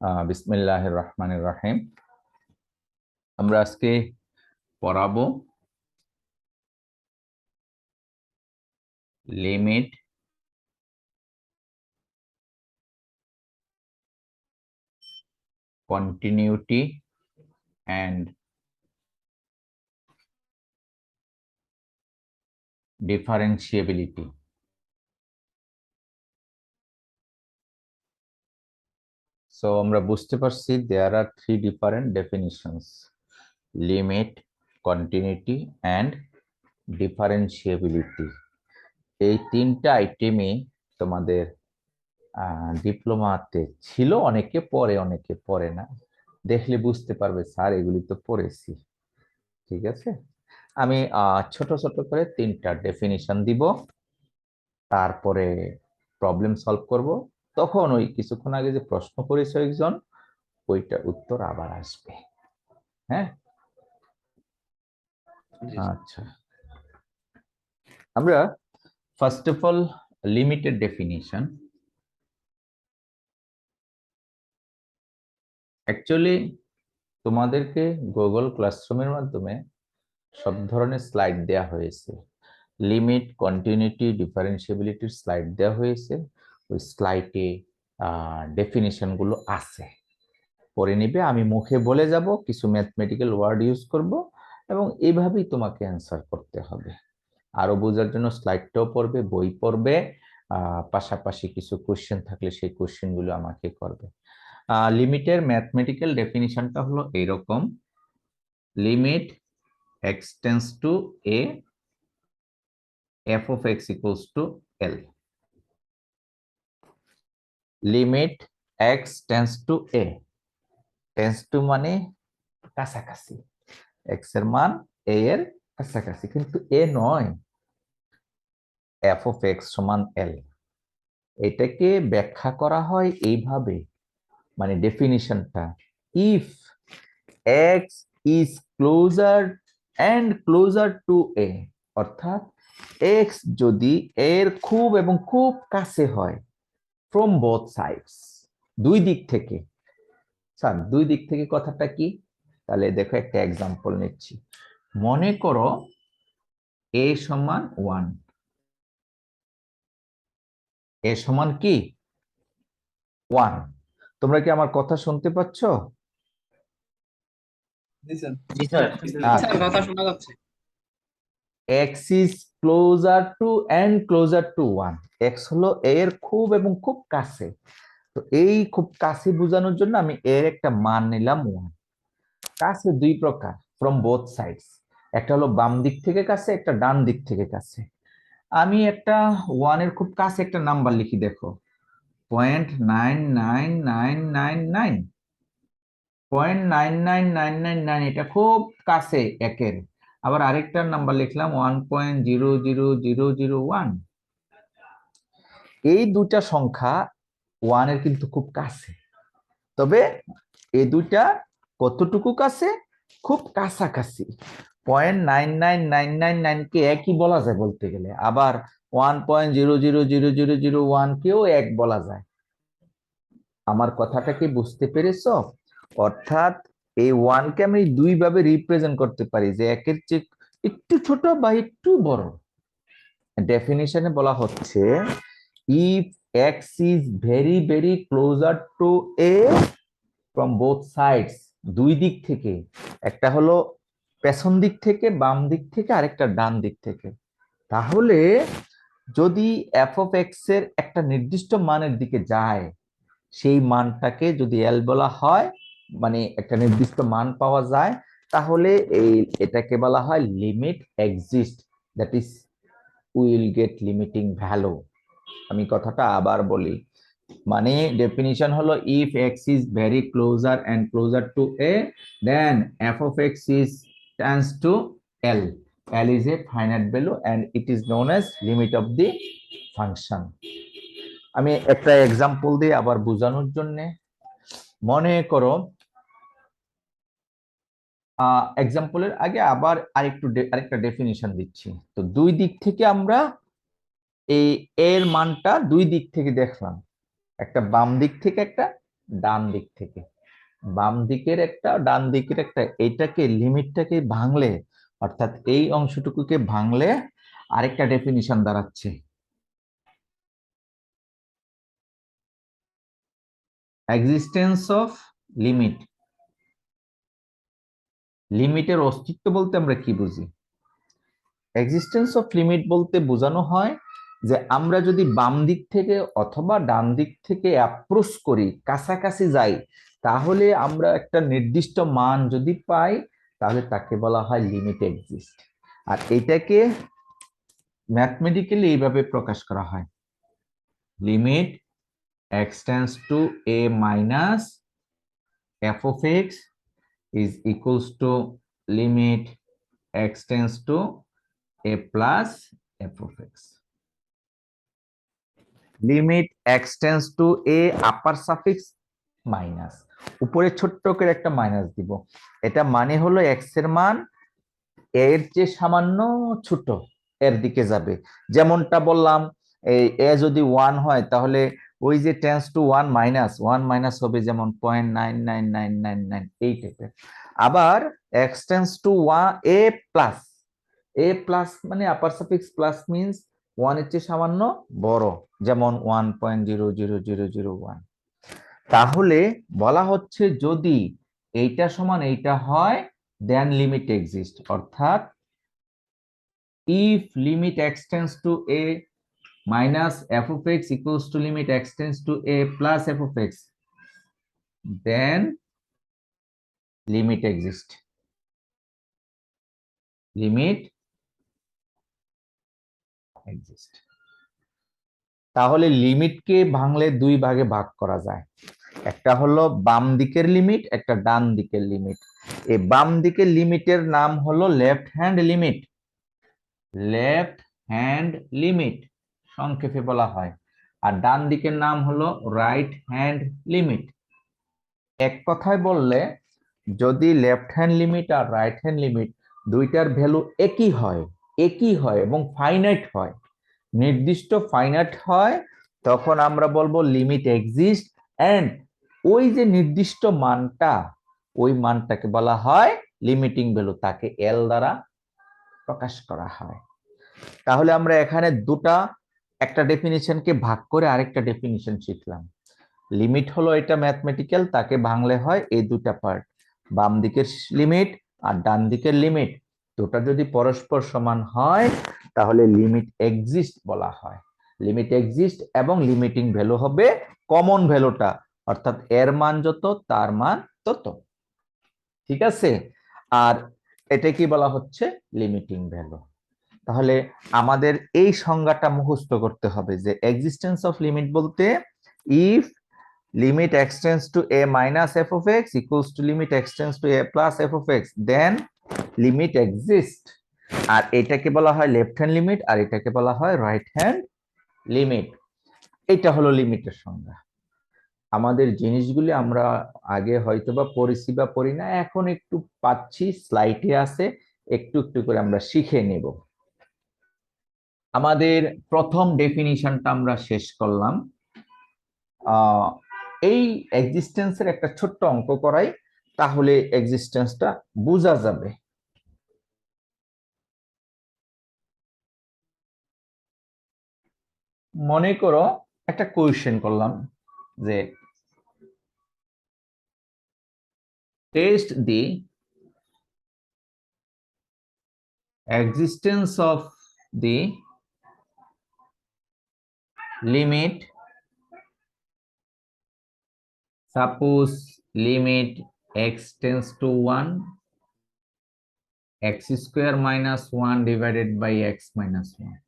বিসমিল্লাহির রহমানির রহিম। আমরা আজকে পড়াবো limit, continuity and differentiability. So আমরা বুঝতে পারছি there are three different definitions: limit, continuity and differentiability. এই তিনটা আইটেমই তোমাদের ডিপ্লোমাতে ছিল, অনেকে পড়ে অনেকে পড়ে না। দেখলে বুঝতে পারবে স্যার এগুলি তো পড়েছি। ঠিক আছে, আমি ছোট ছোট করে তিনটা ডেফিনিশন দিব, তারপরে প্রবলেম সলভ করব। তখন ওই কিছুক্ষণ আগে যে প্রশ্ন করেছে একজন, ওইটার উত্তর আবার আসবে। হ্যাঁ, আচ্ছা, আমরা first of all limited definition. Actually তোমাদেরকে গুগল ক্লাসরুমের মাধ্যমে সব ধরনের স্লাইড দেয়া হয়েছে। লিমিট, কন্টিনিউটি, ডিফারেন্সিয়েবিলিটির স্লাইড দেওয়া হয়েছে। ওই স্লাইডে ডেফিনিশন গুলো আছে, পড়ে নিবে। আমি মুখে বলে যাব, কিছু ম্যাথমেটিক্যাল ওয়ার্ড ইউজ করব, এবং এইভাবেই তোমাকে অ্যান্সার করতে হবে। আরো বোঝার জন্য স্লাইডটাও পড়বে, বই পড়বে, পাশাপাশি কিছু কোশ্চেন থাকলে সেই কোশ্চেন গুলো আমাকে করবে। লিমিটের ম্যাথমেটিক্যাল ডেফিনিশনটা হলো এইরকম: limit x tends to a, f of x equals to l. Limit x tends to a, tends to মানে কাছাকাছি, x এর মান a এর কাছাকাছি, কিন্তু a নয়, f of x সমান l। এটাকে ব্যাখ্যা করা হয় এইভাবে, মানে ডেফিনিশনটা: if x is closer and closer to a, অর্থাৎ x যদি এর খুব এবং খুব কাছে হয়, ফ্রম বোথ সাইডস, দুই দিক থেকে। স্যার দুই দিক থেকে কথাটা কি? তাহলে দেখো একটা এক্সাম্পল নিচ্ছি। মনে করো a সমান 1, a সমান কি 1। তোমরা কি আমার কথা শুনতে পাচ্ছ? জি স্যার। আচ্ছা, কথা শোনা যাচ্ছে। x is closer to and closer to 1, x হলো a এর খুব এবং খুব কাছে। তো এই খুব কাছে বোঝানোর জন্য আমি এর একটা মান নিলাম 1। কাছে দুই প্রকার, ফ্রম বোথ সাইডস, একটা হলো বাম দিক থেকে কাছে, একটা ডান দিক থেকে কাছে। আমি একটা 1 এর খুব কাছে একটা নাম্বার লিখি, দেখো 0.99999, 0.99999, এটা খুব কাছে একের। আবার আরেকটা নাম্বার লিখলাম 1.00001। এই দুটা সংখ্যা 1 এর কিন্তু খুব কাছে, তবে এই দুইটা কতটুকু কাছে? খুব কাছাকাছি। 0.99999 কে একই বলা যায় বলতে গেলে, আবার 1.0000001 কেও এক বলা যায়। আমার কথাটা কি বুঝতে পেরেছো? অর্থাৎ এই 1 কে আমি দুই ভাবে রিপ্রেজেন্ট করতে পারি, যে একের চেয়ে একটু ছোট বা একটু বড়। ডেফিনিশনে বলা হচ্ছে if x is very very closer to A from both sides, দুই দিক থেকে, একটা হলো পেছন দিক থেকে বাম দিক থেকে, আরেকটা ডান দিক থেকে, তাহলে যদি এফ অফ এক্স এর একটা নির্দিষ্ট মানের দিকে যায়, সেই মানটাকে যদি এল বলা হয়, মানে একটা নির্দিষ্ট মান পাওয়া যায়, তাহলে এটাকে বলা হয় limit exist, that is will get limiting value. আমি কথাটা আবার বলি, মানে ডেফিনিশন হলো if x is very closure and closer two A, then F of x is tends to L, L is a finite value and it is known as limit of the function. আমি একটা example দিই আবার বোঝানোর জন্য। মনে করো, এক্সাম্পলের আগে আবার আরেকটা ডেফিনিশন দিচ্ছি। তো দুই দিক থেকে আমরা এই এর মানটা দুই দিক থেকে দেখলাম, একটা বাম দিক থেকে একটা ডান দিক থেকে। বাম দিকের একটা ডান দিকের একটা, এইটাকে লিমিটটাকে ভাঙলে অর্থাৎ এই অংশটুকুকে ভাঙলে আরেকটা ডেফিনিশন দাঁড়াচ্ছে, এক্সিস্টেন্স অফ লিমিট। লিমিটের অস্তিত্ব বলতে আমরা কি বুঝি? এক্সিস্টেন্স অফ লিমিট বলতে বোঝানো হয় যে আমরা যদি বাম দিক থেকে অথবা ডান দিক থেকে অ্যাপ্রোচ করি, কাছাকাছি যাই, তাহলে আমরা একটা নির্দিষ্ট মান যদি পাই তাহলে তাকে বলা হয় লিমিট এক্সিস্ট। আর এটাকে ম্যাথমেটিক্যালি এইভাবে প্রকাশ করা হয়, limit x tends to a minus f of x is equals to limit x tends to a plus f of x. Limit x tends to a upper suffix minus, উপরে ছোট্ট করে একটা minus দিব, এটা মানে হলো x এর মান এর চেয়ে সামান্য ছোট এর দিকে যাবে। যেমনটা বললাম, এই এ যদি 1 হয় তাহলে ওই যে টেন্স টু 1 মাইনাস হবে যেমন 0.99999 এই টাইপের। আবার x tends to A plus মানে আপার সাফিক্স প্লাস মিন্স 1 এর চেয়ে সামান্য বড়, যেমন 1.00001। তাহলে বলা হচ্ছে যদি এইটা সমান এইটা হয় দেন লিমিট এক্সিস্ট, অর্থাৎ if limit x tends to a minus f of x equals to limit x tends to a plus f of x, then limit exist. Limit exist. তাহলে লিমিটকে ভাঙলে দুই ভাগে ভাগ করা যায়, একটা হলো বাম দিকের লিমিট, একটা ডান দিকের লিমিট। এই বাম দিকের লিমিটের নাম হলো left hand limit, left hand limit সংক্ষেপে বলা হয়। আর ডান দিকের নাম হলো রাইট হ্যান্ড লিমিট। এক কথায় বললে যদি লেফট হ্যান্ড লিমিট আর রাইট হ্যান্ড লিমিট দুইটার ভ্যালু একই হয় এবং ফাইনাইট হয়, নির্দিষ্ট ফাইনাইট হয়, তখন আমরা বলবো লিমিট এক্সিস্ট। এন্ড ওই যে নির্দিষ্ট মানটা, ওই মানটাকে বলা হয় লিমিটিং ভ্যালু, তাকে এল দ্বারা প্রকাশ করা হয়। তাহলে আমরা এখানে একটা ডেফিনিশনকে ভাগ করে আরেকটা ডেফিনিশন শিখলাম। লিমিট হলো এটা ম্যাথমেটিক্যাল, তাকে ভাঙলে হয় এই দুটা পার্ট, বাম দিকের লিমিট আর ডান দিকের লিমিট, দুটা যদি পরস্পর সমান হয় তাহলে লিমিট এক্সিস্ট বলা হয়। লিমিট এক্সিস্ট এবং লিমিটিং ভ্যালু হবে কমন ভ্যালুটা, অর্থাৎ এর মান যত তার মান তত। ঠিক আছে? আর এটা কি বলা হচ্ছে? Limiting value. তাহলে আমাদের এই সংজ্ঞাটা মুখস্থ করতে হবে যে এক্সিস্টেন্স অফ লিমিট বলতে if limit x tends to a minus f of x equals to limit x tends to a plus f of x, then limit exist। আর এটাকে বলা হয় লেফট হ্যান্ড লিমিট আর এটাকে বলা হয় রাইট হ্যান্ড লিমিট। এটা হলো লিমিটের সংজ্ঞা। আমাদের জিনিসগুলি আমরা আগে হয়তোবা পড়েছি বা পড়ি না, এখন একটু পাচ্ছি, স্লাইডে আছে, একটু একটু করে আমরা শিখে নেব। আমাদের প্রথম ডেফিনিশনটা আমরা শেষ করলাম। এই এক্সিস্টেন্সের একটা ছোট্ট অঙ্ক করাই, তাহলে এক্সিস্টেন্সটা বোঝা যাবে। মনে করো একটা কোয়েশ্চেন করলাম যে test the existence of the limit, suppose limit x tends to 1, x square minus 1 divided by x minus 1,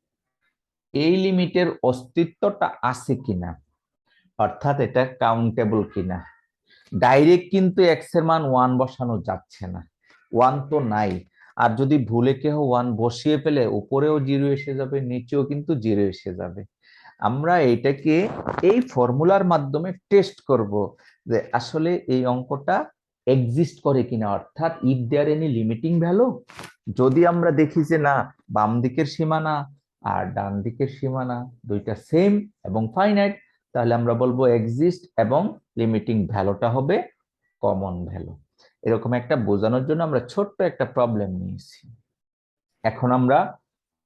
এই লিমিটের অস্তিত্বটা আছে কিনা, অর্থাৎ এটা কাউন্টেবল কিনা। ডাইরেক্ট কিন্তু x এর মান 1 বসানো যাচ্ছে না, 1 তো নাই। আর যদি ভুলে কেউ 1 বসিয়ে ফেলে উপরেও 0 এসে যাবে, নিচেও কিন্তু 0 এসে যাবে। আমরা এটাকে এই ফর্মুলার মাধ্যমে টেস্ট করব যে আসলে এই অঙ্কটা এক্সিস্ট করে কিনা, অর্থাৎ if there any limiting value. যদি আমরা দেখি যে না, বাম দিকের সীমানা আর ডান দিকের সীমানা দুইটা সেম এবং ফাইনাইট, তাহলে আমরা বলবো এক্সিস্ট এবং লিমিটিং ভ্যালুটা হবে কমন ভ্যালু। এরকম একটা বোঝানোর জন্য আমরা ছোট্ট একটা প্রবলেম নিয়েছি। এখন আমরা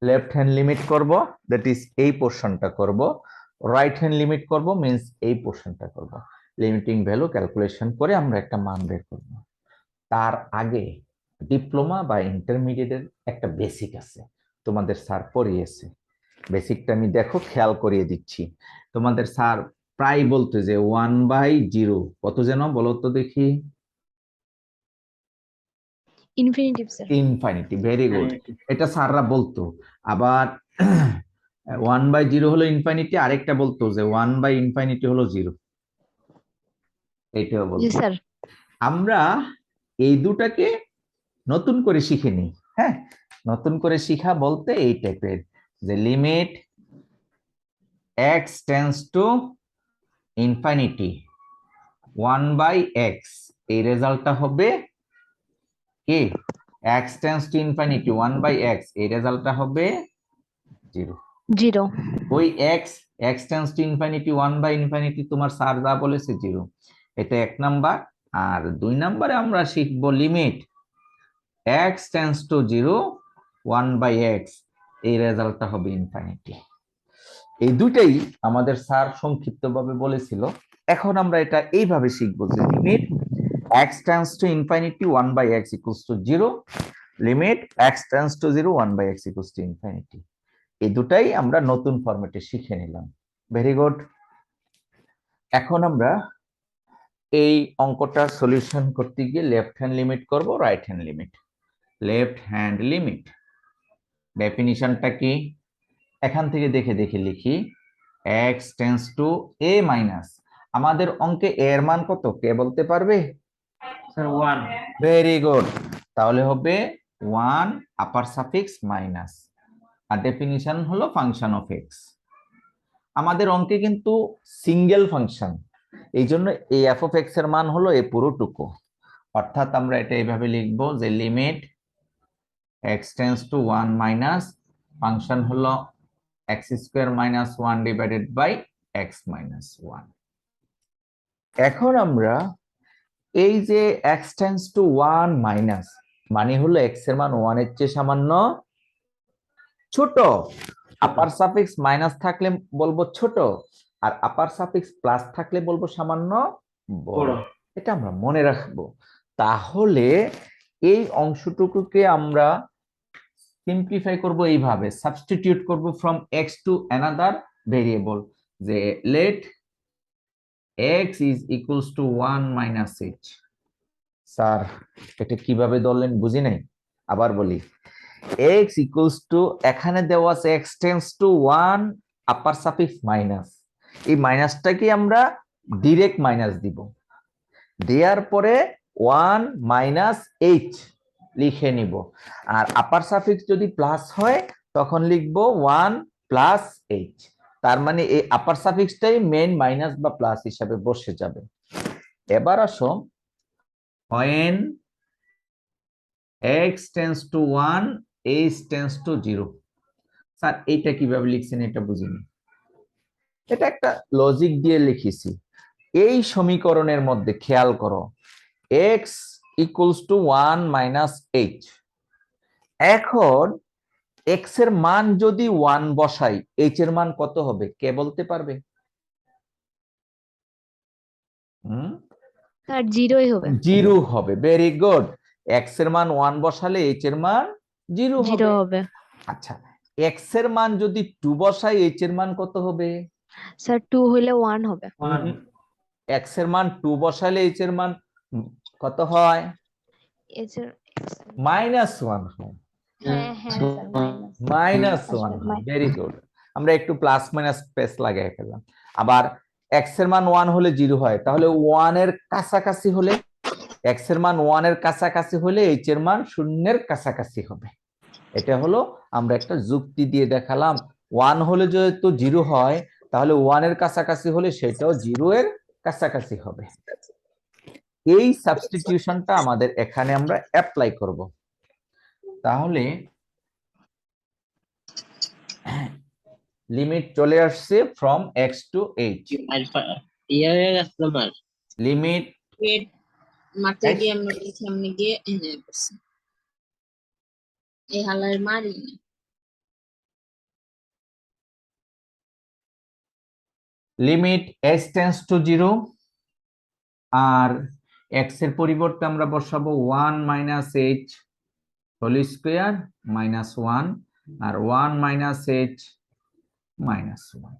লেফট হ্যান্ড লিমিট করব, দ্যাট ইজ এই পোর্শনটা করব। রাইট হ্যান্ড লিমিট করব মিন্স এই পোর্শনটা করব। লিমিটিং ভ্যালু ক্যালকুলেশন করে আমরা একটা মান বের করব। তার আগে ডিপ্লোমা বা ইন্টারমিডিয়েটের একটা বেসিক আছে, তোমাদের স্যার পড়িয়েছে। বেসিকটা আমি দেখো খেয়াল করিয়ে দিচ্ছি। তোমাদের স্যার প্রায় বলতো যে 1/0 কত যেন বলো তো দেখি। Infinitive sir. Infinity, very good. এটা স্যাররা বলতো। আবার 1/0 হলো ইনফাইনিটি, আরেকটা বলতো যে 1/∞ হলো 0। এটাও জি বলতো। স্যার। আমরা এই দুটাকে নতুন করে শিখে নিই। হ্যাঁ, নতুন করে শিখা বলতে এই টাইপের যে limit x tends to infinity 1/x, এই রেজাল্টটা হবে কি? x tends to infinity 1/x, এই রেজাল্টটা হবে 0। 0। ওই x টেন্ডস টু ইনফিনিটি 1/∞ তোমার স্যার যা বলেছে 0, এটা 1 নাম্বার। আর 2 নম্বরে আমরা শিখবো limit x tends to 0 1/x, এই রেজাল্টটা হবে ইনফিনিটি। এই দুটাই আমাদের স্যার সংক্ষিপ্তভাবে বলেছিল। এখন আমরা এটা এইভাবে শিখবো যে limit x tends to infinity 1/x equals to 0, limit x tends to 0 1/x equals to infinity. এই দুটাই আমরা নতুন ফরম্যাটে শিখে নিলাম। Very good. এখন আমরা এই অঙ্কটা সলিউশন করতে গিয়ে লেফট হ্যান্ড লিমিট করব, right hand limit. Left hand limit ডেফিনিশনটা কি? এখান থেকে দেখে দেখে লিখি। x tends to a minus, আমাদের অঙ্কে a এর মান কত কে বলতে পারবে? স্যার 1। Very good. তাহলে হবে 1 আপার সাফিক্স মাইনাস, আর ডেফিনিশন হলো ফাংশন অফ x। আমাদের অঙ্কে কিন্তু সিঙ্গেল ফাংশন, এই জন্য এই এফ অফ এক্স এর মান হলো এই পুরোটুকু। অর্থাৎ আমরা এটা এইভাবে লিখবো যে limit x tends to 1 minus function হলো x square minus 1 divided by x minus 1। এখন আমরা এই যে এক্স টেন্ডস টু 1 মাইনাস মানে হলো এক্স এর মান 1 এর চেয়ে সামান্য ছোট। আপার সাফিক্স মাইনাস থাকলে বলবো ছোট, আর আপার সাফিক্স প্লাস থাকলে বলবো সামান্য বড়। এটা আমরা মনে রাখবো। তাহলে এই অংশটুকুকে আমরা সিম্পলিফাই করব এইভাবে, সাবস্টিটিউট করব from x to another variable, যে let x is equals to 1 minus h। Sir এটা কিভাবে ধরলেন বুঝি নাই, আবার বলি। x ইকুয়ালস টু, এখানে দেওয়া আছে x tends to 1 upper suffix minus, এই মাইনাসটাকে আমরা ডাইরেক্ট মাইনাস দিব, দেওয়ার পরে 1 মাইনাস h লিখে নিব। আর আপার সাফিক্স যদি প্লাস হয় তখন লিখবো 1 প্লাস h। তার মানে এই আপার সাফিক্সটাই মেইন মাইনাস বা প্লাস হিসাবে বসে যাবে। এবার আসো, when x tends to 1 h tends to 0। Sir এইটা কিভাবে লিখছেন এটা বুঝিনি। এটা একটা লজিক দিয়ে লিখেছি। এই সমীকরণের মধ্যে খেয়াল করো, x equals to 1 minus h। এখন x এর মান যদি 1 বসাই, h এর মান কত হবে কে বলতে পারবে? স্যার 0ই হবে। 0 হবে। Very good. x এর মান 1 বসালে h এর মান 0 0 হবে। হবে। আচ্ছা, x এর মান যদি 2 বসাই h এর মান কত হবে? স্যার 2 হইলে 1 হবে। x এর মান 2 বসালে h এর মান কত হয়? -1 হয়। হ্যাঁ হ্যাঁ স্যার -1 হয়। Very good. আমরা একটু প্লাস মাইনাস স্পেস লাগাই ফেললাম। আবার x এর মান 1 হলে 0 হয়, তাহলে 1 এর কাছাকাছি হলে, x এর মান 1 এর কাছাকাছি হলে h এর মান 0 এর কাছাকাছি হবে। এটা হলো আমরা একটা যুক্তি দিয়ে দেখালাম। 1 হলে যেহেতু 0 হয়, তাহলে 1 এর কাছাকাছি হলে সেটাও 0 এর কাছাকাছি হবে। এই সাবস্টিটিউশনটা আমাদের এখানে আমরা অ্যাপ্লাই করব। তাহলে লিমিট চলে আসছে from x to h। Limit গ্রেড মাঠে গিয়ে আমরা সামনে গিয়ে এনে করছি এই হালার মারি না। লিমিট s টেন্ডস টু 0 আর x এর পরিবর্তে আমরা বসাবো 1 minus h whole square minus 1 আর 1 মাইনাস h মাইনাস 1।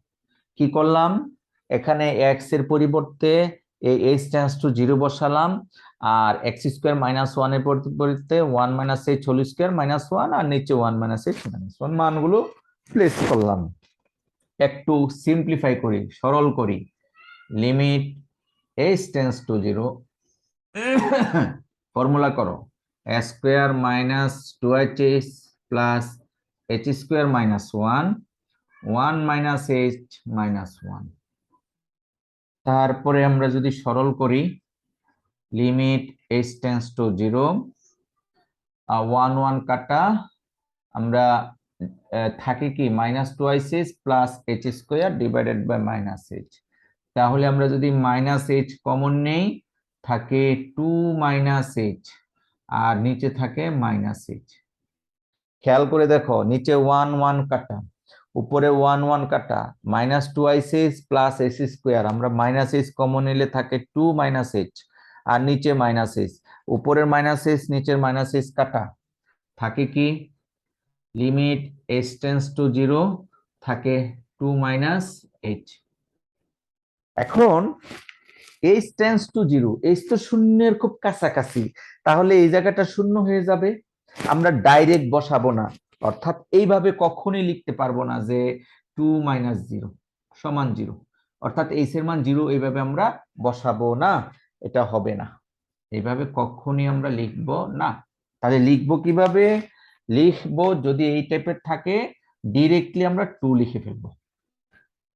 কি করলাম, এখানে x এর পরিবর্তে এই h টেন্ডস টু 0 বসালাম, আর x স্কয়ার মাইনাস 1 এর পরিবর্তে 1 minus h whole square minus 1, আর নিচে 1 মাইনাস h মাইনাস 1 মানগুলো প্লেস করলাম। একটু সিম্পলিফাই করি, সরল করি। Limit h tends to 0 formula করো a square minus 2h plus h square minus 1 1 minus h minus 1। তারপরে আমরা যদি সরল করি, লিমিট h টেন্ডস টু 0 1 1 কাটা, আমরা থাকে কি minus 2h plus h square divided by minus h। তাহলে আমরা যদি মাইনাস h কমন নেই, থাকে 2 মাইনাস h আর নিচে থাকে মাইনাস h। খেয়াল করে দেখো, নিচে 1 1 কাটা, উপরে 1 1 কাটা, minus 2h plus h square, আমরা মাইনাস h কমন নিলে থাকে 2 মাইনাস h আর নিচে মাইনাস h, উপরের মাইনাস h নিচের মাইনাস h কাটা, থাকে কি লিমিট h টেন্ডস টু 0 থাকে 2 মাইনাস h। এখন h টেন্ডস টু 0, h তো শূন্যের খুব কাছাকাছি, তাহলে এই জায়গাটা শূন্য হয়ে যাবে। আমরা ডাইরেক্ট বসাবো না, অর্থাৎ এইভাবে কখনোই লিখতে পারবো না যে 2 মাইনাস 0 সমান 0, অর্থাৎ h এর মান 0 এইভাবে আমরা বসাবো না, এটা হবে না, এইভাবে কখনোই আমরা লিখবো না। তাহলে লিখবো কিভাবে, লিখবো যদি এই টাইপের থাকে ডিরেক্টলি আমরা 2 লিখে ফেলবো,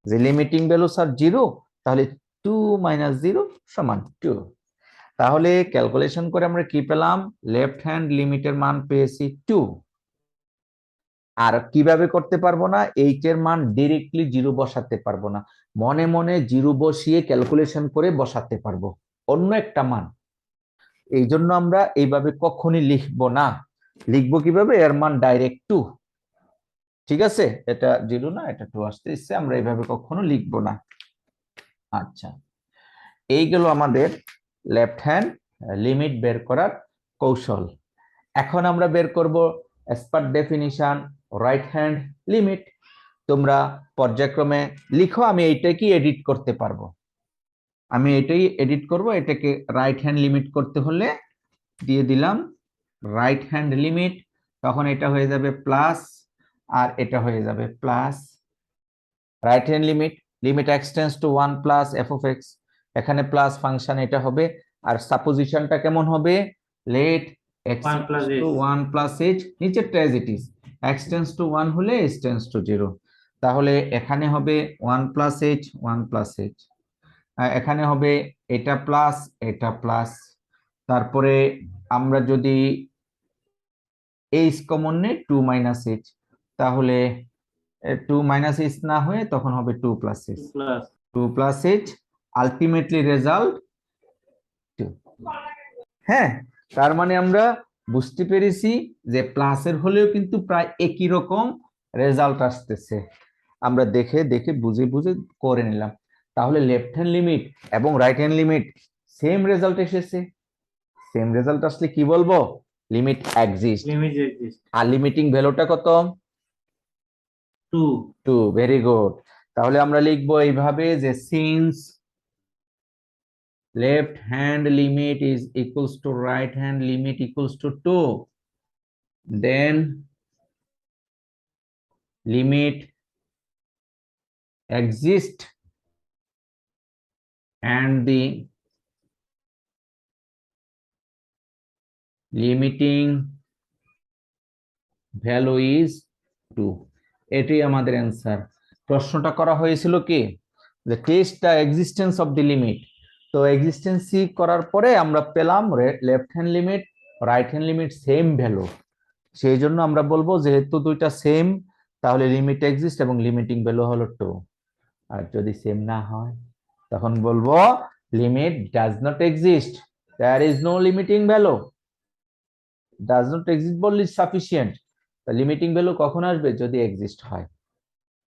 যে লিমিটিং ভ্যালু স্যার 0, তাহলে 2 মাইনাস 0 সমান 2। তাহলে ক্যালকুলেশন করে আমরা কি পেলাম, লেফট হ্যান্ড লিমিটের মান পেয়েছি 2। আর কিভাবে করতে পারবো না, এইচ এর মান ডিরেক্টলি 0 বসাতে পারবো না, মনে মনে 0 বসিয়ে ক্যালকুলেশন করে বসাতে পারবো অন্য একটা মান। এই জন্য আমরা এইভাবে কখনই লিখবো না, লিখবো কিভাবে, এর মান ডাইরেক্ট 2। ঠিক আছে, এটা 0 না, এটা 2 আসতে ইচ্ছে, আমরা এইভাবে কখনো লিখবো না। আচ্ছা, এই গেল আমাদের লেফট হ্যান্ড লিমিট বের করার কৌশল। এখন আমরা বের করব as per definition right hand limit. তোমরা পর্যায়ক্রমে লিখো, আমি এইটাই কি এডিট করতে পারবো, আমি এটাই এডিট করব। এটাকে রাইট হ্যান্ড লিমিট করতে হলে দিয়ে দিলাম রাইট হ্যান্ড লিমিট, তখন এটা হয়ে যাবে প্লাস আর এটা হয়ে যাবে plus. Right hand limit, limit x tends to 1 plus f of x, এখানে প্লাস ফাংশন এটা হবে, আর সাপোজিশনটা কেমন হবে, let x to 1 plus h, নিচেরটা as it is, x tends to 1 হলে h টেন্ডস টু 0, তাহলে এখানে হবে 1 প্লাস h 1 প্লাস h, এখানে হবে এটা প্লাস এটা প্লাস। তারপরে আমরা যদি h কমন নেই 2 মাইনাস h, তাহলে 2 মাইনাস h না হয়ে তখন হবে 2 plus h, 2 plus h, ultimately result 2। হ্যাঁ, তার মানে আমরা বুঝতে পেরেছি যে প্লাসের হলেও কিন্তু প্রায় একই রকম রেজাল্ট আসতেছে, আমরা দেখে দেখে বুঝে বুঝে করে নিলাম। তাহলে লেফট হ্যান্ড লিমিট এবং right hand limit same result এসেছে, সেম রেজাল্ট আসলে কি বলবো, লিমিট এক্সিস্ট। আর লিমিটিং ভ্যালুটা কত, 2। Very good. তাহলে আমরা লিখবো এইভাবে যে since left hand limit is equals to right hand limit equals to 2, then limit exists and the limiting value is 2। এটাই আমাদের অ্যান্সার। প্রশ্নটা করা হয়েছিল কি, যে test the existence of the limit, তো এক্সিস্টেন্সি করার পরে আমরা পেলাম left hand limit right hand limit same value, সেই জন্য আমরা বলবো যেহেতু দুইটা সেম তাহলে লিমিট এক্সিস্ট এবং লিমিটিং ভ্যালু হলো 2। আর যদি সেম না হয় তখন বলবো limit does not exist, there is no limiting value, does not exist বললে sufficient, the limiting value কখন আসবে যদি exist হয়।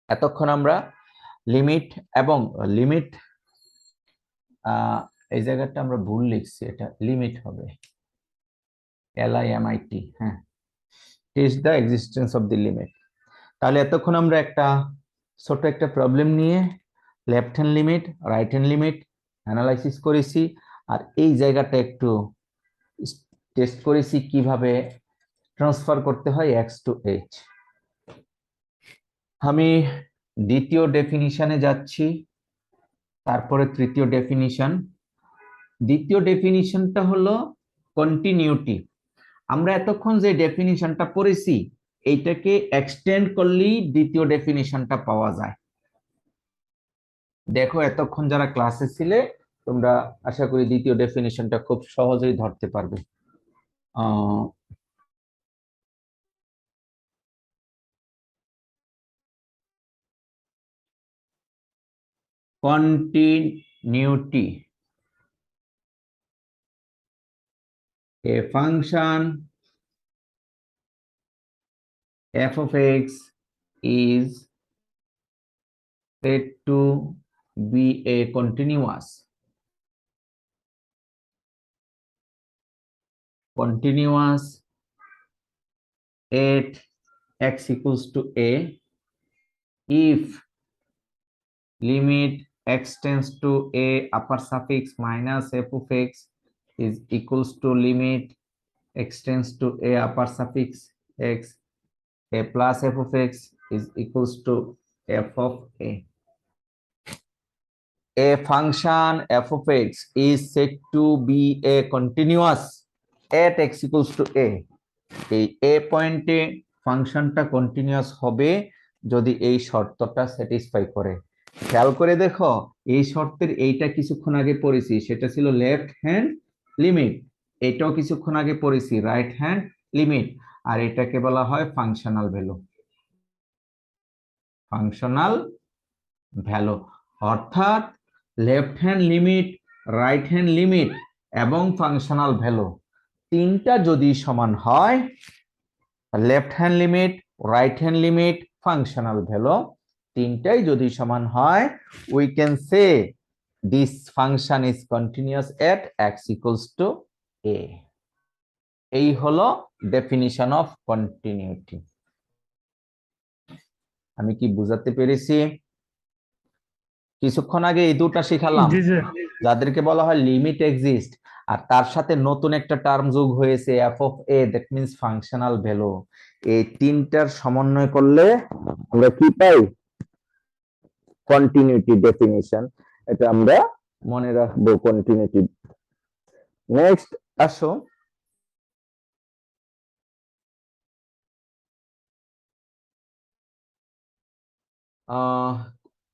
এতক্ষণ আমরা লিমিট এবং লিমিট, এই জায়গাটা আমরা ভুল লিখছি, এটা লিমিট হবে LIMIT, হ্যাঁ, test the existence of the limit. তাহলে এতক্ষণ আমরা একটা ছোট একটা প্রবলেম নিয়ে left hand limit right hand limit analysis করেছি, আর এই জায়গাটা একটু টেস্ট করেছি কিভাবে ট্রান্সফার করতে হয় x টু h। আমি দ্বিতীয় ডেফিনিশনে যাচ্ছি, তারপরে তৃতীয় ডেফিনিশন। দ্বিতীয় ডেফিনিশনটা হলো কন্টিনিউটি। আমরা এতক্ষণ যে ডেফিনিশনটা পড়েছি এইটাকে এক্সটেন্ড করলেই দ্বিতীয় ডেফিনিশনটা পাওয়া যায়। দেখো এতক্ষণ যারা ক্লাসে ছিলে তোমরা আশা করি দ্বিতীয় ডেফিনিশনটা খুব সহজেই ধরতে পারবে। Continuity, a function f of x is said to be a continuous at x equals to a if limit x tends to a upper suffix minus f of x is equals to limit x tends to a upper suffix x a plus f of x is equals to f of a. A function f of x is said to be a continuous at x equals to a. এই a পয়েন্টে ফাংশনটা continuous হবে যদি এই শর্তটা satisfy করে। খেয়াল করে দেখো এই শর্তের এইটা কিছুক্ষণ আগে পড়েছি, সেটা ছিল লেফট হ্যান্ড লিমিট, এটাও কিছুক্ষণ আগে পড়েছি রাইট হ্যান্ড লিমিট, আর এটাকে বলা হয় ফাংশনাল ভ্যালু। ফাংশনাল ভ্যালু অর্থাৎ left hand limit right hand limit এবং ফাংশনাল ভ্যালু তিনটা যদি সমান হয়, left hand limit right hand limit functional value তিনটাই যদি সমান হয়, we can say this function is continuous at x equals two a। এই হলো ডেফিনিশন অফ কন্টিনিউটি। আমি কি বুঝাতে পেরেছি? কিছুক্ষণ আগে এই দুটো শিখালাম যাদেরকে বলা হয় লিমিট এক্সিস্ট, আর তার সাথে নতুন একটা টার্ম যোগ হয়েছে F of A, that means functional value. এই তিনটার সমন্বয় করলে আমরা কি পাই? Continuity definition. এটা আমরা মনে রাখবো কন্টিনিউটি। নেক্সট আসো,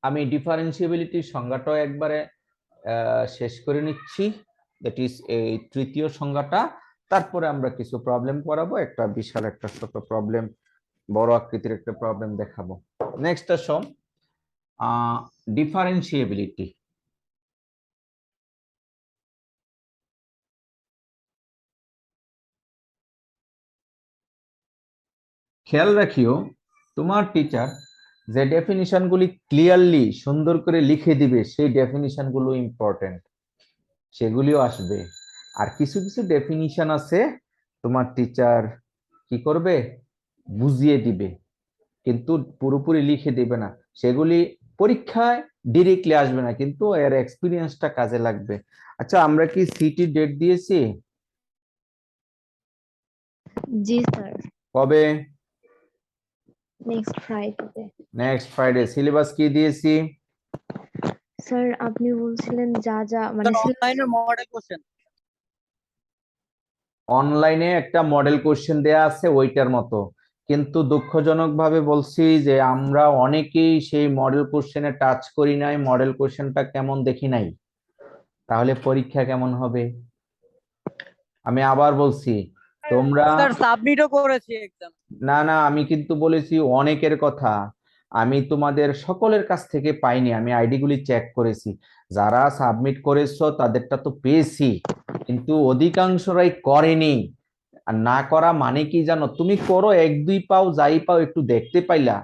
আমি ডিফারেন্সিয়েবিলিটির সংজ্ঞাটাও একবারে শেষ করে নিচ্ছি, দ্যাট ইজ এই তৃতীয় সংজ্ঞাটা। তারপরে আমরা কিছু প্রবলেম করাবো, একটা বিশাল একটা ছোট প্রবলেম, বড় আকৃতির একটা প্রবলেম দেখাবো। নেক্সট আসো ডিফারেন্সিয়েবিলিটি। খেয়াল রাখিও তোমার টিচার যে ডেফিনিশন গুলি ক্লিয়ারলি সুন্দর করে লিখে দিবে সেই ডেফিনিশন গুলো ইম্পর্টেন্ট, সেগুলিও আসবে। আর কিছু কিছু ডেফিনিশন আছে তোমার টিচার কি করবে, বুঝিয়ে দিবে, কিন্তু পুরোপুরি লিখে দিবে না। সেগুলি পরীক্ষায় ডিরেক্টলি আসবে না, কিন্তু এর এক্সপিরিয়েন্সটা কাজে লাগবে। আচ্ছা, আমরা কি সিটি ডেট দিয়েছি? জি স্যার, কবে? Next Friday. Next Friday. Syllabus কি দিয়েছি? স্যার আপনি বলছিলেন যা যা মানে অনলাইনে মডেল কোশ্চেন, অনলাইনে একটা মডেল কোশ্চেন দেয়া আছে ওইটার মতো, কিন্তু দুঃখজনকভাবে বলছি যে আমরা অনেকেই সেই মডেল কোশ্চেনে টাচ করি নাই, মডেল কোশ্চেনটা কেমন দেখি নাই। তাহলে পরীক্ষা কেমন হবে? আমি আবার বলছি, তোমরা স্যার সাবমিটও করেছি এক্সাম। না না, আমি কিন্তু বলেছি অনেকের কথা। আমি তোমাদের সকলের কাছ থেকে পাইনি, আমি আইডিগুলি চেক করেছি। যারা সাবমিট করেছো তাদেরটা তো পেয়েছি, কিন্তু অধিকাংশরাই করেনি। আর না করা মানে কি জানো, তুমি করো, এক দুই পাও যাই পাও একটু দেখতে পাইলা,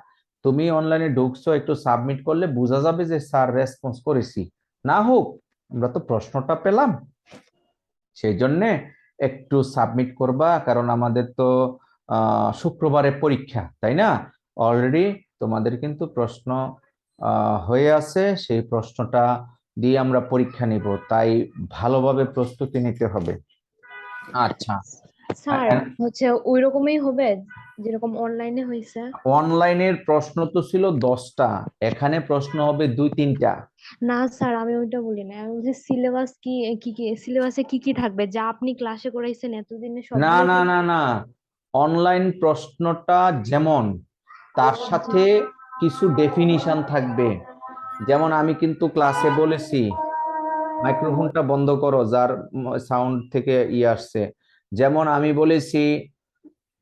তুমি অনলাইনে ঢুকছো, একটু সাবমিট করলে বোঝা যাবে যে স্যার রেসপন্স করেছি। না হোক, আমরা তো প্রশ্নটা পেলাম, সেই জন্য একটু সাবমিট করবা, কারণ আমাদের তো শুক্রবারে পরীক্ষা, তাই না? অলরেডি তোমাদের কিন্তু প্রশ্ন হয়ে আছে, সেই প্রশ্নটা দিয়ে আমরা পরীক্ষা নিব, তাই ভালোভাবে প্রস্তুতি নিতে হবে। আচ্ছা, স্যার হচ্ছে ওই রকমই হবে যেরকম অনলাইনে হয়েছে? অনলাইনের প্রশ্ন তো ছিল 10টা, এখানে প্রশ্ন হবে 2-3টা। না স্যার, আমি ওইটা বলি না, আমি বলছি সিলেবাস কি কি কি সিলেবাসে কি কি থাকবে, যা আপনি ক্লাসে করাইছেন এতদিনে না সবগুলোই না থাকবে? না না, অনলাইন প্রশ্নটা যেমন, তার সাথে কিছু ডেফিনিশন থাকবে। যেমন আমি কিন্তু ক্লাসে বলেছি, মাইক্রোফোনটা বন্ধ করো, যার সাউন্ড থেকে আসছে। যেমন আমি বলেছি,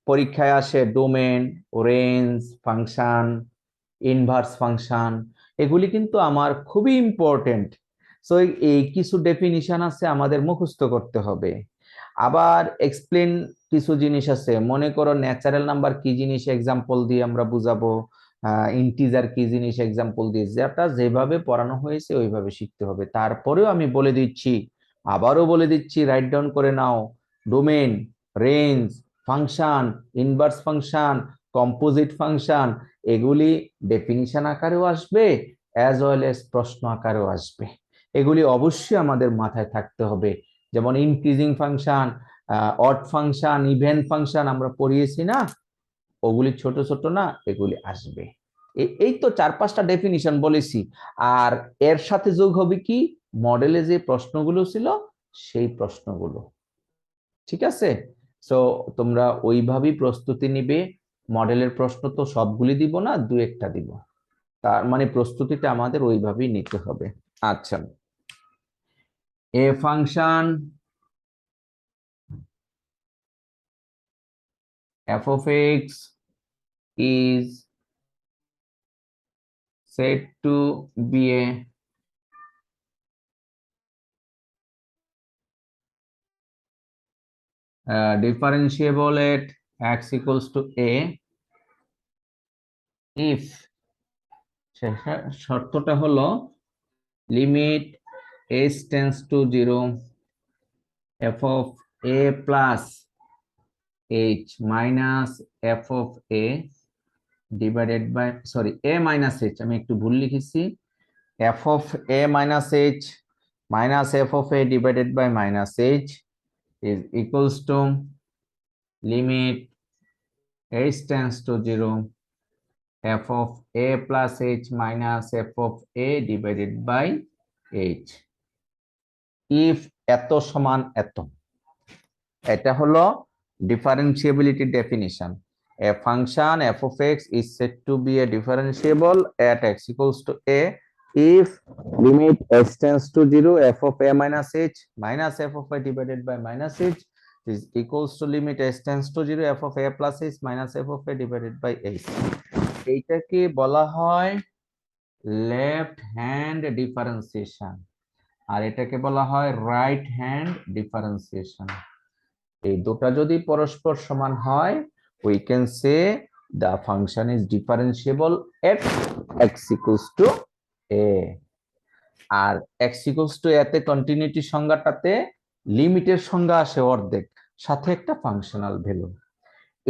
পরীক্ষায় আসে domain, range, function, inverse function, এগুলি কিন্তু আমার খুবই ইম্পর্টেন্ট। সো এই কিছু ডেফিনিশন আছে আমাদের মুখস্থ করতে হবে। আবার এক্সপ্লেন কিছু জিনিস আছে, মনে করো ন্যাচারাল নাম্বার কি জিনিস এক্সাম্পল দিয়ে আমরা বুঝাবো, ইন্টিজার কি জিনিস এক্সাম্পল দিয়ে, যেটা যেভাবে পড়ানো হয়েছে ওইভাবে শিখতে হবে। তারপরেও আমি বলে দিচ্ছি, আবারও বলে দিচ্ছি, রাইট ডাউন করে নাও। Domain, range, function, inverse function, composite function, এগুলি ডেফিনিশন আকারেও আসবে, অ্যাজ ওয়েল এস প্রশ্ন আকারেও আসবে। এগুলি অবশ্যই আমাদের মাথায় থাকতে হবে। যেমন increasing function, odd function, even function আমরা পড়িয়েছি না, ওগুলি ছোট ছোট না, এগুলি আসবে। এই তো 4-5টা ডেফিনিশন বলেছি। আর এর সাথে যোগ হবে কি, মডেলে যে প্রশ্নগুলো ছিল সেই প্রশ্নগুলো। ঠিক আছে? সো তোমরা ওইভাবেই প্রস্তুতি নিবে। মডেলের প্রশ্ন তো সবগুলি দিব না, 2-1টা দিব। তার মানে প্রস্তুতিটা আমাদের ওইভাবেই নিতে হবে। আচ্ছা, এ function f of x is said to be a differentiable at x equals to a if শর্তটা হলো limit h tends to 0 f of a plus h minus f of a divided by, sorry, a minus h, আমি একটু ভুল লিখেছি, f of a minus h minus f of a divided by minus h is equals to limit h tends to 0 f of a plus h minus f of a divided by h if এত সমান এত। এটা হলো ডিফারেন্সিয়াবিলিটি definition. A function f of x is said to be a differentiable at x equals to a if limit h tends to 0 f of a minus h minus f of a divided by minus h is equals to limit h tends to 0 f of a plus h minus f of a divided by h। এইটাকে বলা হয় left hand differentiation, আর এটাকে বলা হয় right hand differentiation. এই দুটা যদি পরস্পর সমান হয়, we can say the function is differentiable at x equals to a। আর x equals to a তে কন্টিনিউটি সংজ্ঞাটাতে লিমিটের সংজ্ঞা আসে অর্ধেক, সাথে একটা ফাংশনাল ভ্যালু।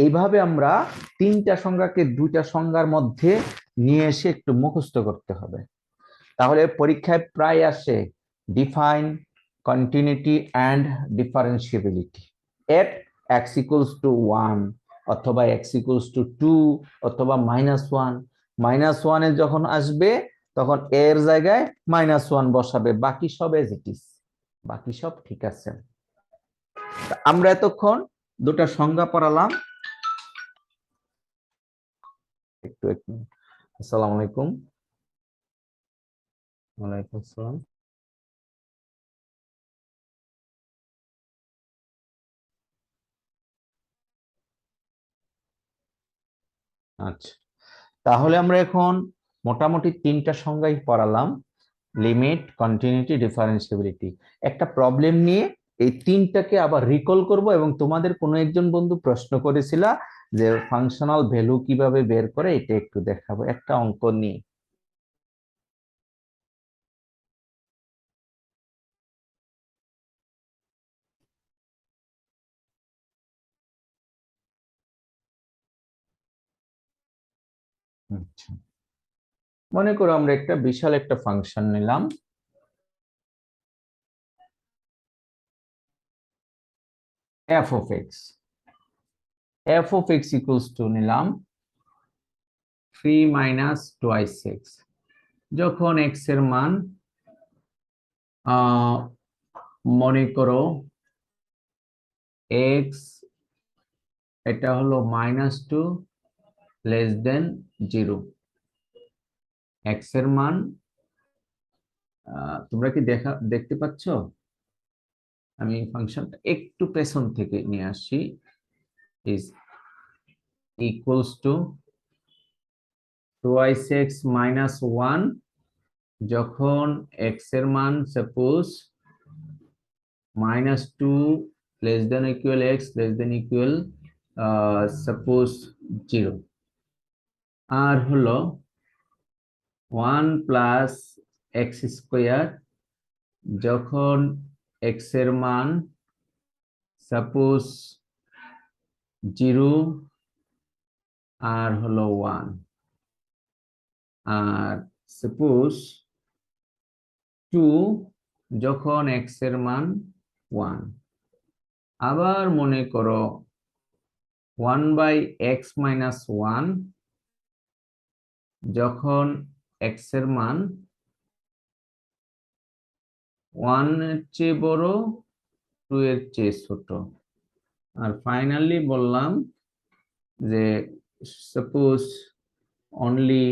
এইভাবে আমরা 3টা সংজ্ঞাকে 2টা সংজ্ঞার মধ্যে নিয়ে এসে একটু মুখস্থ করতে হবে। তাহলে পরীক্ষায় প্রায় আসে define continuity and ডিফারেন্সিয়েবিলিটি at x equals to 1 অথবা x equals to 2 অথবা -1। -1 এ যখন আসবে তখন এর জায়গায় -1 বসাবে, বাকি সব এজ ইট ইজ, বাকি সব ঠিক আছে। আমরা এতক্ষণ 2টা সংজ্ঞা পড়ালাম। একটু একটু আসসালামু আলাইকুম। ওয়ালাইকুম আসসালাম। আচ্ছা, তাহলে আমরা এখন মোটামুটি 3টা সংজ্ঞাই পড়ালাম, লিমিট, কন্টিনিউটি, ডিফারেন্সিবিলিটি। একটা প্রবলেম নিয়ে এই 3টাকে আবার রিকল করব, এবং তোমাদের কোনো একজন বন্ধু প্রশ্ন করেছিল যে ফাংশনাল ভ্যালু কিভাবে বের করে, এটা একটু দেখাবো একটা অঙ্ক নিয়ে। আচ্ছা, মনে করো আমরা একটা বিশাল একটা ফাংশন নিলাম, f of x। f of x equals to নিলাম 3 minus twice x। যখন x এর মান মনে করো x, এটা হলো -2 <0, x এর মান তোমরা কি দেখতে পাচ্ছ? আমি ফাংশনটা একটু পেছন থেকে নিয়ে আসি। is equals to twice x minus 1 যখন x এর মান সাপোজ -2 <= x সাপোজ 0, আর হলো 1 প্লাস এক্স স্কোয়ার যখন x এর মান সাপোজ 0 আর হলো 1, আর সাপোজ 2 যখন x এর মান 1। আবার মনে করো 1/x minus 1 যখন x এর মান 1 এর চেয়ে বড়, 2 এর চেয়ে ছোট। আর ফাইনালি বললাম যে সাপোজ অনলি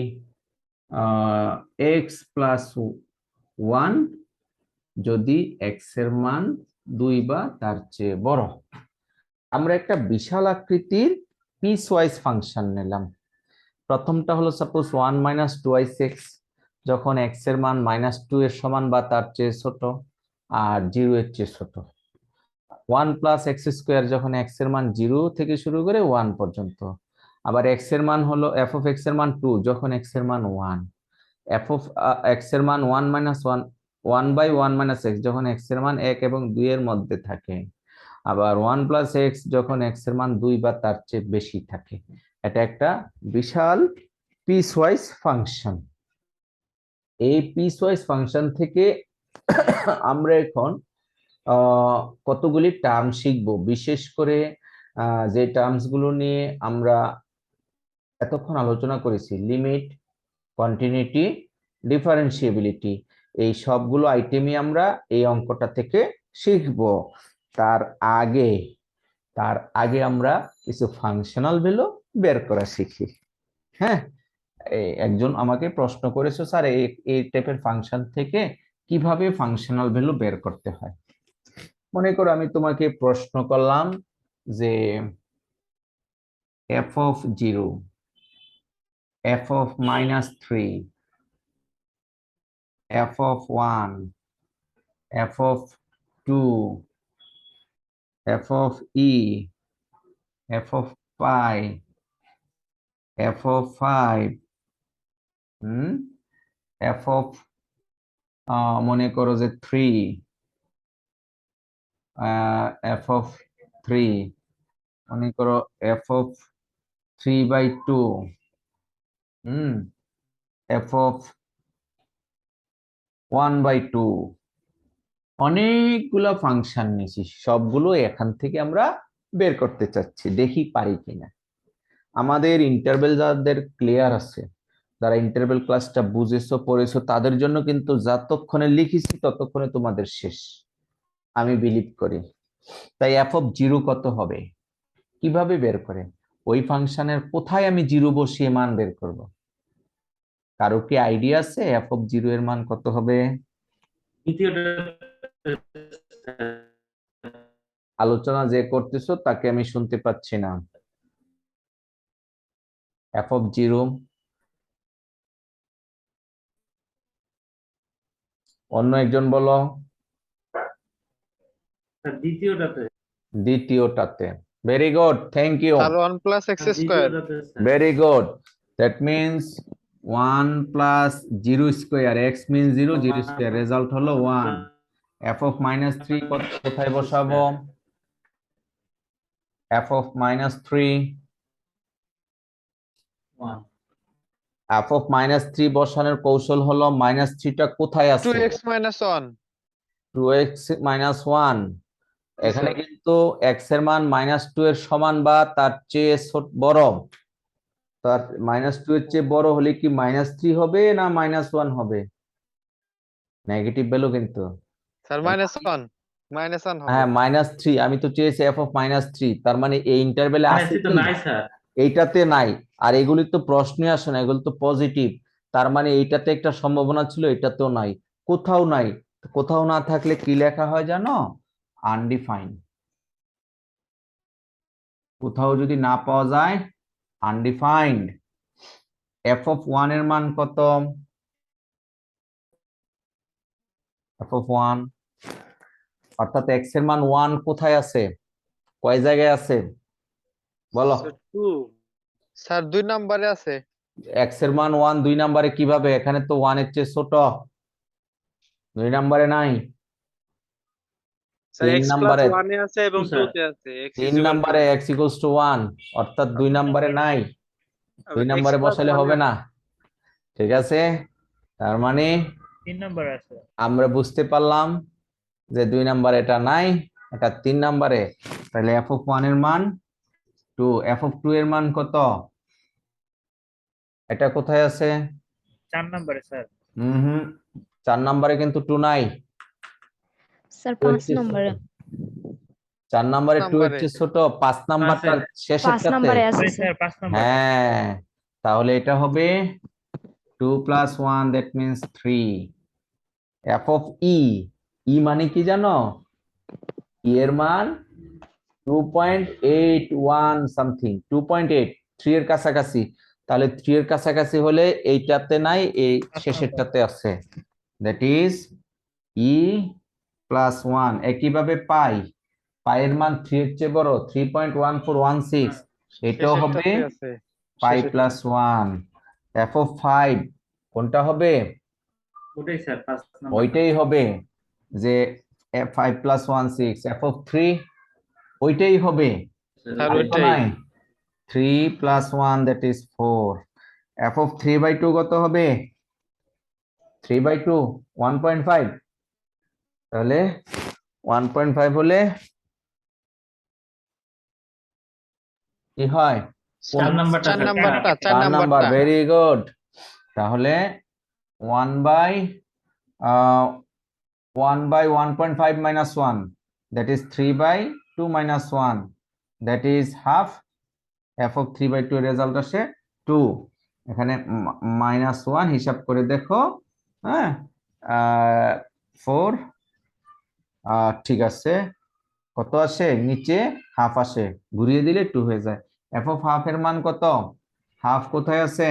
x plus 1 যদি x এর মান 2 বা তার চেয়ে বড়। আমরা একটা বিশাল আকৃতির পিস ওয়াইজ ফাংশন নিলাম। প্রথমটা হলো সাপোজ 1 minus twice x যখন x এর মান -2 এর সমান বা তার চেয়ে ছোট আর 0 এর চেয়ে ছোট। 1 প্লাস এক্স স্কোয়ার যখন x এর মান 0 থেকে শুরু করে 1 পর্যন্ত। আবার x এর মান হলো f of x এর মান 2 যখন x এর মান 1। f of x এর মান 1 minus 1 1/1 minus x যখন x এর মান 1 এবং 2 এর মধ্যে থাকে। আবার 1 প্লাস এক্স যখন x এর মান 2 বা তার চেয়ে বেশি থাকে। এটা একটা বিশাল পিস ওয়াইজ ফাংশন। এই পিস ওয়াইজ ফাংশন থেকে আমরা এখন কতগুলি টার্ম শিখব, বিশেষ করে যে টার্মস গুলো নিয়ে আমরা এতক্ষণ আলোচনা করেছি, লিমিট, কন্টিনিউটি, ডিফারেন্সিয়েবিলিটি, এই সবগুলো আইটেমই আমরা এই অঙ্কটা থেকে শিখব। তার আগে আমরা কিছু ফাংশনাল ভ্যালু বের করা শিখি। হ্যাঁ, একজন আমাকে প্রশ্ন করেছে, স্যার এই টাইপের ফাংশন থেকে কিভাবে ফাংশনাল ভ্যালু বের করতে হয়। মনে করো আমি তোমাকে প্রশ্ন করলাম যে f of 0, f of -3, f of 1, f of 2, f of e, f of pi, f of 5, f of মনে করো যে 3, f of 3, মনে করো f of 3/2, f of 1/2। অনেকগুলো ফাংশন নিয়েছি, সবগুলো এখান থেকে আমরা বের করতে চাচ্ছি, দেখি পারি কিনা। আমাদের ইন্টারভেল যাদের ক্লিয়ার আছে, যারা ইন্টারভেল ক্লাসটা বুঝেছো পড়েছো, তাদের জন্য কিন্তু যতক্ষণে লিখেছি ততক্ষণে তোমাদের শেষ, আমি বিলিভ করি। তাই f of 0 কত হবে, কিভাবে বের করে, ওই ফাংশনের কোথায় আমি 0 বসিয়ে মান বের করব? কারো কি আইডিয়া আছে f of 0 এর মান কত হবে? আলোচনা যে করতেছো তাকে আমি শুনতে পাচ্ছি না। f of 0 অন্য একজন বলো। স্যার দ্বিতীয়টাতে দ্বিতীয়টাতে। Very good, thank you. Sir 1 plus x square. দ্বিতীয়টাতে sir Very good. That means 1 plus 0 square, x means 0, 0 square, result হলো 1. f of minus 3 কোথায় বসাবো? f of minus 3, 1 f of minus 3 বসানোর কৌশল হলো minus 3 টা কোথায় আছে? 2x minus 1। 2x minus 1. এখানে কিন্তু x এর মান -2 এর সমান বা তার চেয়ে বড়। তার -2 এর চেয়ে বড় হলে কি -3 হবে না -1 হবে? নেগেটিভ ভ্যালু কিন্তু। স্যার -1 হবে। হ্যাঁ -3, আমি তো চেয়েছি f of -3, তার মানে এই ইন্টারভ্যালে আছে তো কি? নাই স্যার। এইটাতে নাই। আর এগুলি তো প্রশ্নই আসে না, এগুলো তো পজিটিভ। তার মানে এইটাতে একটা সম্ভাবনা ছিল, এটাতেও নাই, কোথাও নাই। কোথাও না থাকলে কি লেখা হয় জানো? আনডিফাইন্ড। কোথাও যদি না পাওয়া যায় আনডিফাইন্ড। f of 1 এর মান কত? f of 1 অর্থাৎ x এর মান 1 কোথায় আছে? কয় জায়গায় আছে বলো? স্যার 2 নম্বরে আছে। x এর মান 1 2 নম্বরে কিভাবে? এখানে তো 1 এর চেয়ে ছোট, 2 নম্বরে নাই। স্যার 3 x প্লাস নম্বরে 1 এ আছে এবং 2 তে আছে x 3 নম্বরে x equals to 1, অর্থাৎ 2 নম্বরে নাই। 2 x নম্বরে প্লাস বসালে 1 হবে না। ঠিক আছে, তার মানে 3 নম্বর আছে। আমরা বুঝতে পারলাম যে 2 নম্বরে এটা নাই, এটা 3 নম্বরে। তাহলে f of 1 এর মান 2, f of 2 এর মান কত? এটা কোথায় আছে? 4 নম্বরে স্যার। হুম, 4 নম্বরে কিন্তু 2 নাই। স্যার 5 নম্বরে। 4 নম্বরে 2 এর নম্বরে। চেয়ে ছোট, 5 নাম্বারটা স্যার। 5 শেষেরটাতে। নম্বরে আছে স্যার। স্যার 5 নম্বর। হ্যাঁ, তাহলে এটা হবে 2 plus 1, that means 3. f of e, e মানে কি জানো? e এর মান 2.81 সামথিং, 2.8, 3 এর কাছাকাছি। তাহলে 3 এর কাছাকাছি হলে এইটাতে নাই, এই শেষেরটাতে আছে। That is e plus 1। একইভাবে পাই, পাই এর মান 3 এর চেয়ে বড়, 3.1416, এটাও হবে শেষেরটাতে আছে। পাই প্লাস 1। f of 5 কোনটা হবে? ওটাই স্যার 5 নম্বর। ওইটাই হবে যে f5 plus 1 6, f of 3 ওইটাই হবে। স্যার আর তো ওইটাই। নাই, 3 plus 1 that is 4. f of 3/2 কত হবে? 3/2 1.5। তাহলে 1.5 হলে কি হয়? 4 নম্বরটা 4 নাম্বারটা 4 4 নাম্বার। নাম্বারটা। Very good. তাহলে 1/1.5 minus 1, that is 3/2 minus 1, that is half. f of 3/2 এর রেজাল্ট আসে 2। এখানে -1 হিসাব করে দেখো। হ্যাঁ, 4, ঠিক আছে। কত আসে? নিচে হাফ আসে, ঘুরিয়ে দিলে 2 হয়ে যায়। f of হাফ এর মান কত? হাফ কোথায় আছে?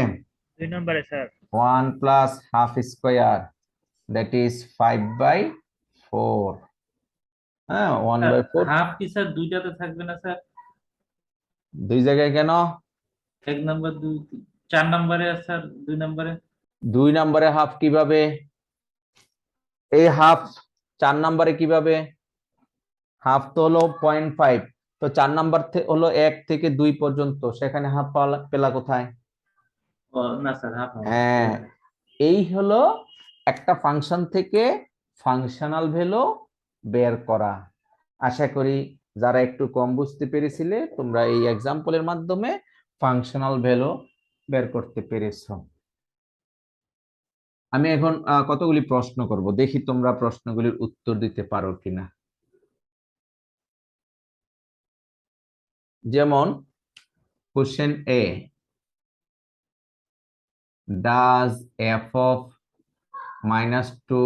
2 নম্বরে sir. 1 plus half square, that is 5/4। হ্যাঁ, 1/4। হাফ কি স্যার দুইটাতে থাকবে না স্যার? দুই জায়গায় কেন? 1 নম্বর 2 4 নম্বরে আর স্যার 2 নম্বরে। 2 নম্বরে হাফ কিভাবে? এই হাফ 4 নম্বরে কিভাবে? হাফ তো হলো 0.5, তো 4 নাম্বার হলো 1 থেকে 2 পর্যন্ত, সেখানে হাফ পেলা কোথায়? ও না স্যার হাফ হবে। হ্যাঁ, এই হলো একটা ফাংশন থেকে ফাংশনাল ভ্যালু বের করা। আশা করি যারা একটু কম বুঝতে পেরেছিলে, তোমরা এই এক্সাম্পলের মাধ্যমে ফাংশনাল ভ্যালু বের করতে পেরেছো। আমি এখন কতগুলি প্রশ্ন করব, দেখি তোমরা প্রশ্নগুলির উত্তর দিতে পারো কিনা। যেমন question a, does f of -2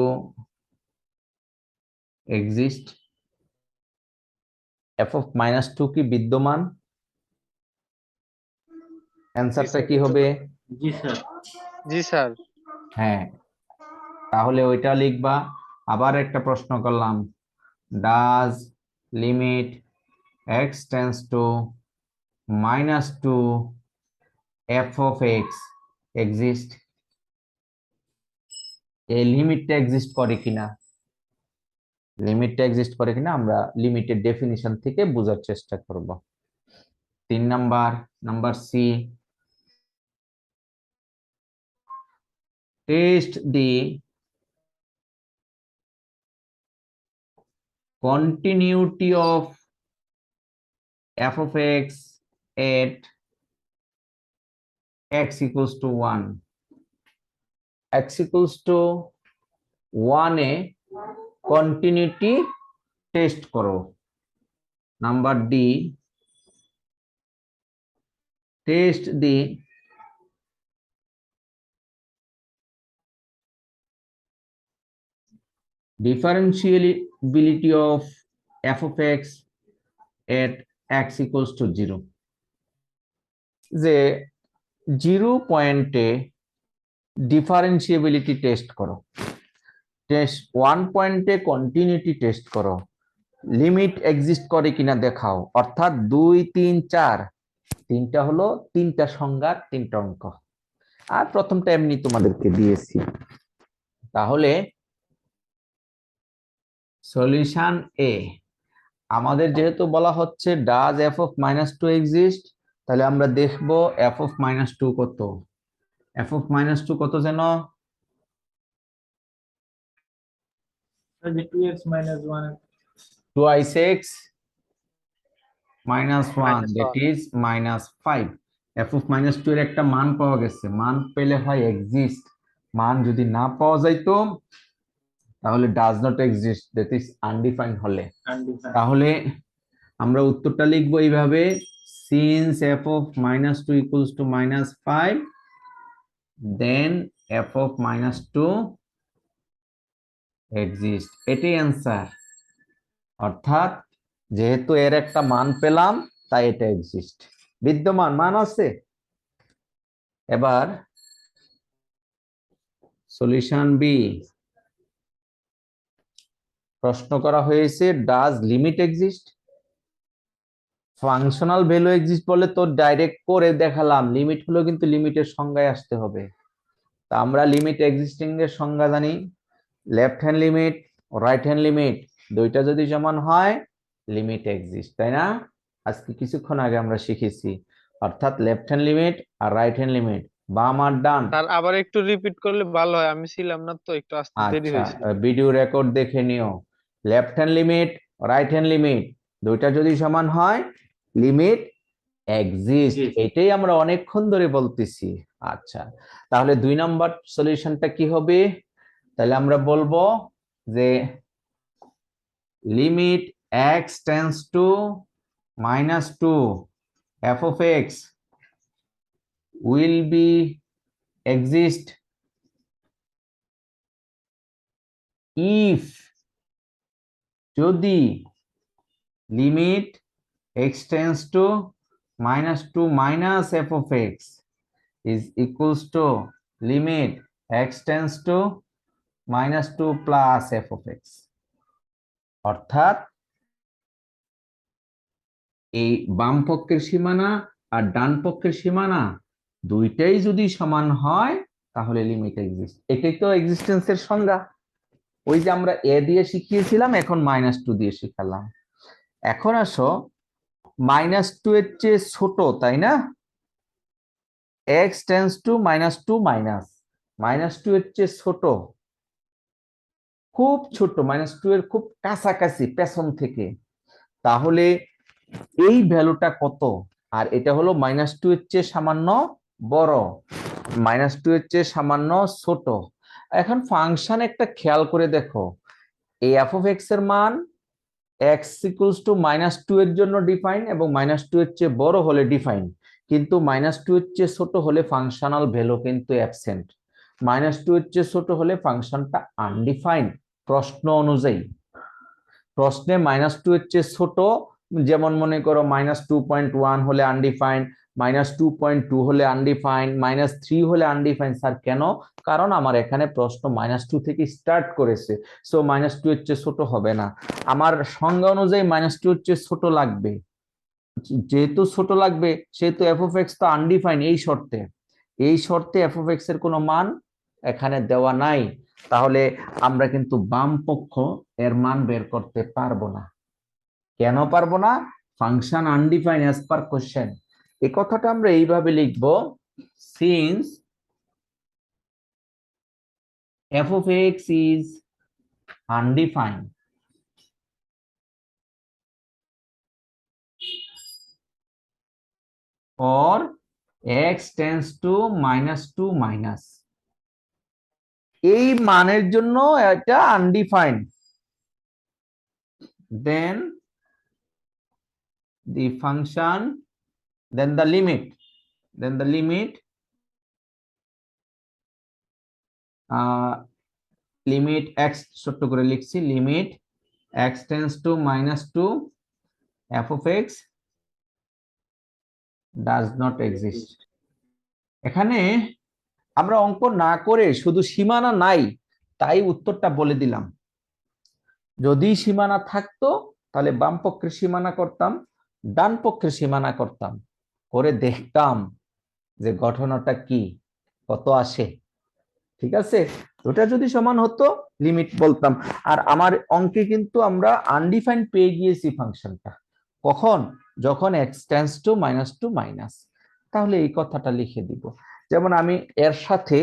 exist? f of -2 কি বিদ্যমান? অ্যান্সারটা কি হবে? জি স্যার। জি স্যার। হ্যাঁ, তাহলে ওইটা লিখবা। আবার একটা প্রশ্ন করলাম, does limit x tends to -2 f of x exist? এই লিমিটটা এক্সিস্ট করে কিনা, আমরা লিমিটের ডেফিনিশন থেকে বোঝার চেষ্টা করব। 3 number C, test the continuity of f of x at x equals to 1, x equals to 1 এ কন্টিনিউটি টেস্ট করো। Number D, test the differentiability of f of x at x equals to 0, যে 0 পয়েন্টে ডিফারেন্সিয়েবিলিটি test করো, test 1 পয়েন্টে continuity test করো, limit exist করে কিনা দেখাও। অর্থাৎ 2 3 4 তিনটা হলো তিনটা সংজ্ঞার তিনটা অঙ্ক, আর প্রথমটা এমনি তোমাদেরকে দিয়েছি। তাহলে সলিউশন এ, আমাদের যেহেতু বলা হচ্ছে ডাজ f of -2 এক্সিস্ট, তাহলে আমরা দেখব f of -2 কত। f of -2 কত যেন? 2x minus 1 twice x -1, -1 that is -5। f of -2 এর একটা মান পাওয়া গেছে, মান পেলে হয় এক্সিস্ট, মান যদি না পাওয়া যাইতো তাহলে does not exist, that is undefined হলে। undefined. তাহলে আমরা উত্তরটা লিখবো এইভাবে, since f of -2 equals to -5, then f of -2 exist, এটাই অ্যান্সার। অর্থাৎ যেহেতু এর একটা মান পেলাম তাই এটা এক্সিস্ট, বিদ্যমান মান আছে। এবার সলিউশন বি, প্রশ্ন করা হয়েছে does limit exist. Functional value exist বলে তো ডাইরেক্ট করে দেখালাম, লিমিট হলো কিন্তু লিমিটের সংজ্ঞায় আসতে হবে। তা আমরা লিমিট এক্সিস্টিং এর সংজ্ঞা জানি, left hand limit, right hand limit দুইটা যদি সমান হয় লিমিট এক্সিস্ট, তাই না? আজকে কিছুক্ষণ আগে আমরা শিখেছি। অর্থাৎ লেফট হ্যান্ড লিমিট আর রাইট হ্যান্ড লিমিট, বাম আর ডান। স্যার আবার একটু রিপিট করলে ভালো হয়, আমি ছিলাম না তো, একটু আসতে দেরি আচ্ছা, হয়েছে। ভিডিও রেকর্ড দেখে নিও। Left hand limit, right hand limit দুইটা যদি সমান হয় লিমিট এক্সিস্ট, এটাই আমরা অনেকক্ষণ ধরে বলতেছি। আচ্ছা, তাহলে 2 নাম্বার সলিউশনটা কি হবে? তাহলে আমরা বলবো যে limit x tends to -2 f of x will be exist if, যদি limit x tends to -2 minus f of x is equals to limit x tends to -2 plus f of x। অর্থাৎ এই বাম পক্ষের সীমানা আর ডান পক্ষের সীমানা দুইটাই যদি সমান হয় তাহলে লিমিট এক্সিস্ট। এটাই তো এক্সিস্টেন্সের সংজ্ঞা। ওই যে আমরা এ দিয়ে শিখিয়েছিলাম, এখন -2 দিয়ে শিখালাম। এখন আসো, -2 এর চেয়ে ছোট, তাই না? x tends to -2 মাইনাস -2 এর চেয়ে ছোট, খুব ছোট, -2 এর খুব কাছাকাছি পেছন থেকে, তাহলে এই ভ্যালুটা কত? আর এটা হলো -2 এর চেয়ে সামান্য বড়, -2 এর চেয়ে সামান্য ছোট। এখন ফাংশন একটা খেয়াল করে দেখো, এই f of x এর মান x equals to -2 এর জন্য ডিফাইন এবং -2 এর চেয়ে বড় হলে ডিফাইন, কিন্তু -2 এর চেয়ে ছোট হলে ফাংশনাল ভ্যালু কিন্তু অ্যাবসেন্ট, -2 এর চেয়ে ছোট হলে ফাংশনটা আনডিফাইন্ড প্রশ্ন অনুযায়ী। প্রশ্নে -2 এর চেয়ে ছোট, যেমন মনে করো -2.1 হলে আনডিফাইন্ড, -2.2 হলে আনডিফাইন্ড, -3 হলে আনডিফাইন্ড। স্যার কেন? কারণ আমার এখানে প্রশ্ন -2 থেকে স্টার্ট করেছে, সো -2 এর চেয়ে ছোট হবে না। আমার সংজ্ঞা অনুযায়ী -2 এর চেয়ে ছোট লাগবে, যেহেতু ছোট লাগবে সেহেতু এফ অফ এক্স তো আনডিফাইন্ড। এই শর্তে এফ অফ এক্স এর কোনো মান এখানে দেওয়া নাই, তাহলে আমরা কিন্তু বাম পক্ষ এর মান বের করতে পারবো না। কেন পারবো না? Function undefined as per question. এই কথাটা আমরা এইভাবে লিখবো, since F of x is undefined or x tends to -2 minus, এই মানের জন্য এটা undefined, then the function, then the limit limit x ছোট করে লিখছি, limit x tends to -2 f of x does not exist। এখানে আমরা অঙ্ক না করে শুধু সীমানা নাই তাই উত্তরটা বলে দিলাম। যদি সীমানা থাকতো তাহলে বাম পক্ষের সীমানা করতাম, ডান পক্ষের সীমানা করতাম, করে দেখতাম যে ঘটনাটা কি, কত আসে। ঠিক আছে, ওটা যদি সমান হতো লিমিট বলতাম। আর আমার অঙ্কে কিন্তু আমরা আনডিফাইন্ড পেয়ে গিয়েছি ফাংশনটা, কখন? যখন x টেন্ডস টু -2 মাইনাস। তাহলে এই কথাটা লিখে দিব। যেমন আমি এর সাথে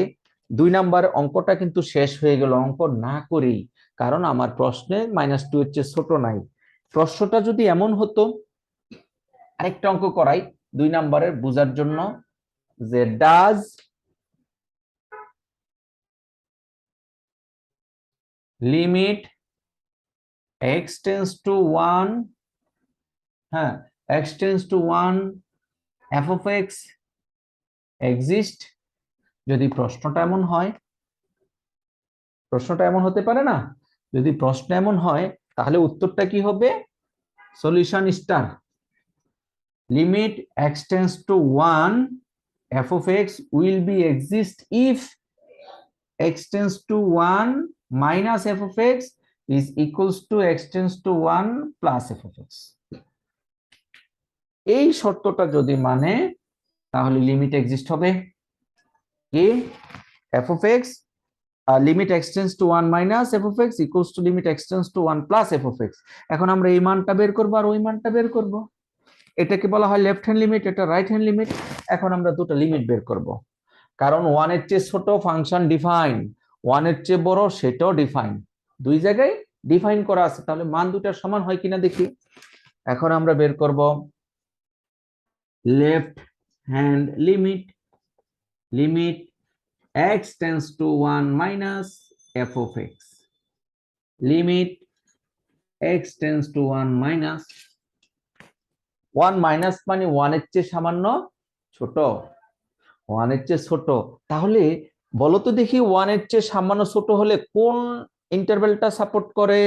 2 নাম্বার অঙ্কটা কিন্তু শেষ হয়ে গেল অঙ্ক না করেই, কারণ আমার প্রশ্নে -2 এর চেয়ে ছোট নাই। প্রশ্নটা যদি এমন হতো, আরেকটা অঙ্ক করাই 2 নাম্বারের বোঝার জন্য, যে does limit x tends to 1, হ্যাঁ, x tends to 1 f of x exist। যদি প্রশ্নটা এমন হয়, প্রশ্নটা এমন হতে পারে না, যদি প্রশ্ন এমন হয় তাহলে উত্তরটা কি হবে? Solution star, limit x tends to 1 f of x will be exist if x tends to 1 minus f of x is equals to x tends to 1 plus f of x। এই শর্তটা যদি মানে তাহলে লিমিট এক্সিস্ট হবে কি? f of x limit x tends to 1 minus f of x equals to limit x tends to 1 plus f of x। এখন আমরা এই মানটা বের করব আর ওই মানটা বের করব, এটাকে বলা হয় লেফট হ্যান্ড লিমিট, এটা রাইট হ্যান্ড লিমিট। এখন আমরা দুটো লিমিট বের করব, কারণ 1 এর চেয়ে ছোট ফাংশন ডিফাইন, 1 এর চেয়ে বড় সেটাও ডিফাইন, দুই জায়গায় ডিফাইন করা আছে, তাহলে মান দুটার সমান হয় কিনা দেখি। এখন আমরা বের করব left hand limit, limit x tends to 1 minus f of x, limit x tends to 1 minus 1 minus মানে 1 এর চেয়ে সামান্য ছোট, 1 এর চেয়ে ছোট। তাহলে বলো তো দেখি 1 এর চেয়ে সামান্য ছোট হলে কোন ইন্টারভ্যালটা সাপোর্ট করে?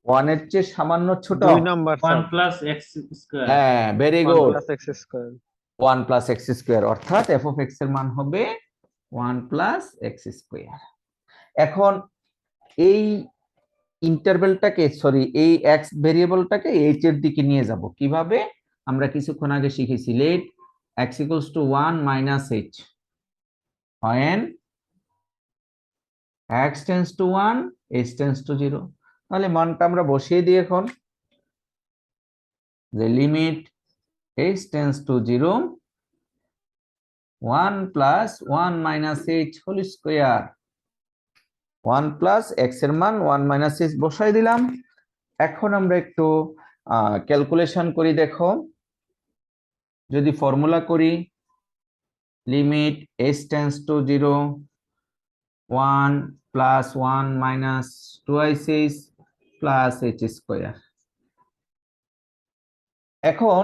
1 এর চেয়ে সামান্য ছোট 2 নাম্বার 1 প্লাস এক্স স্কোয়ার। হ্যাঁ, very 1 good, plus x square. 1 plus x square, অর্থাৎ এফ অফ এক্স এর মান হবে 1 প্লাস এক্স স্কোয়ার। এখন এই ইন্টারভ্যালটাকে, সরি, এই এক্স ভেরিয়েবলটাকে এইচ এর দিকে নিয়ে যাব কিভাবে? আমরা কিছুক্ষণ আগে শিখেছি, late x equals to 1 minus h when x tends to 1 h tends to 0। তাহলে মানটা আমরা বসিয়ে দিই এখন, যে limit h tends to 0 1 plus 1 minus h whole square, 1 plus x এর মান 1 minus h বসাই দিলাম। এখন আমরা একটু ক্যালকুলেশন করি, দেখো যদি ফর্মুলা করি, limit h tends to 0 1 plus 1 minus twice h plus h square। এখন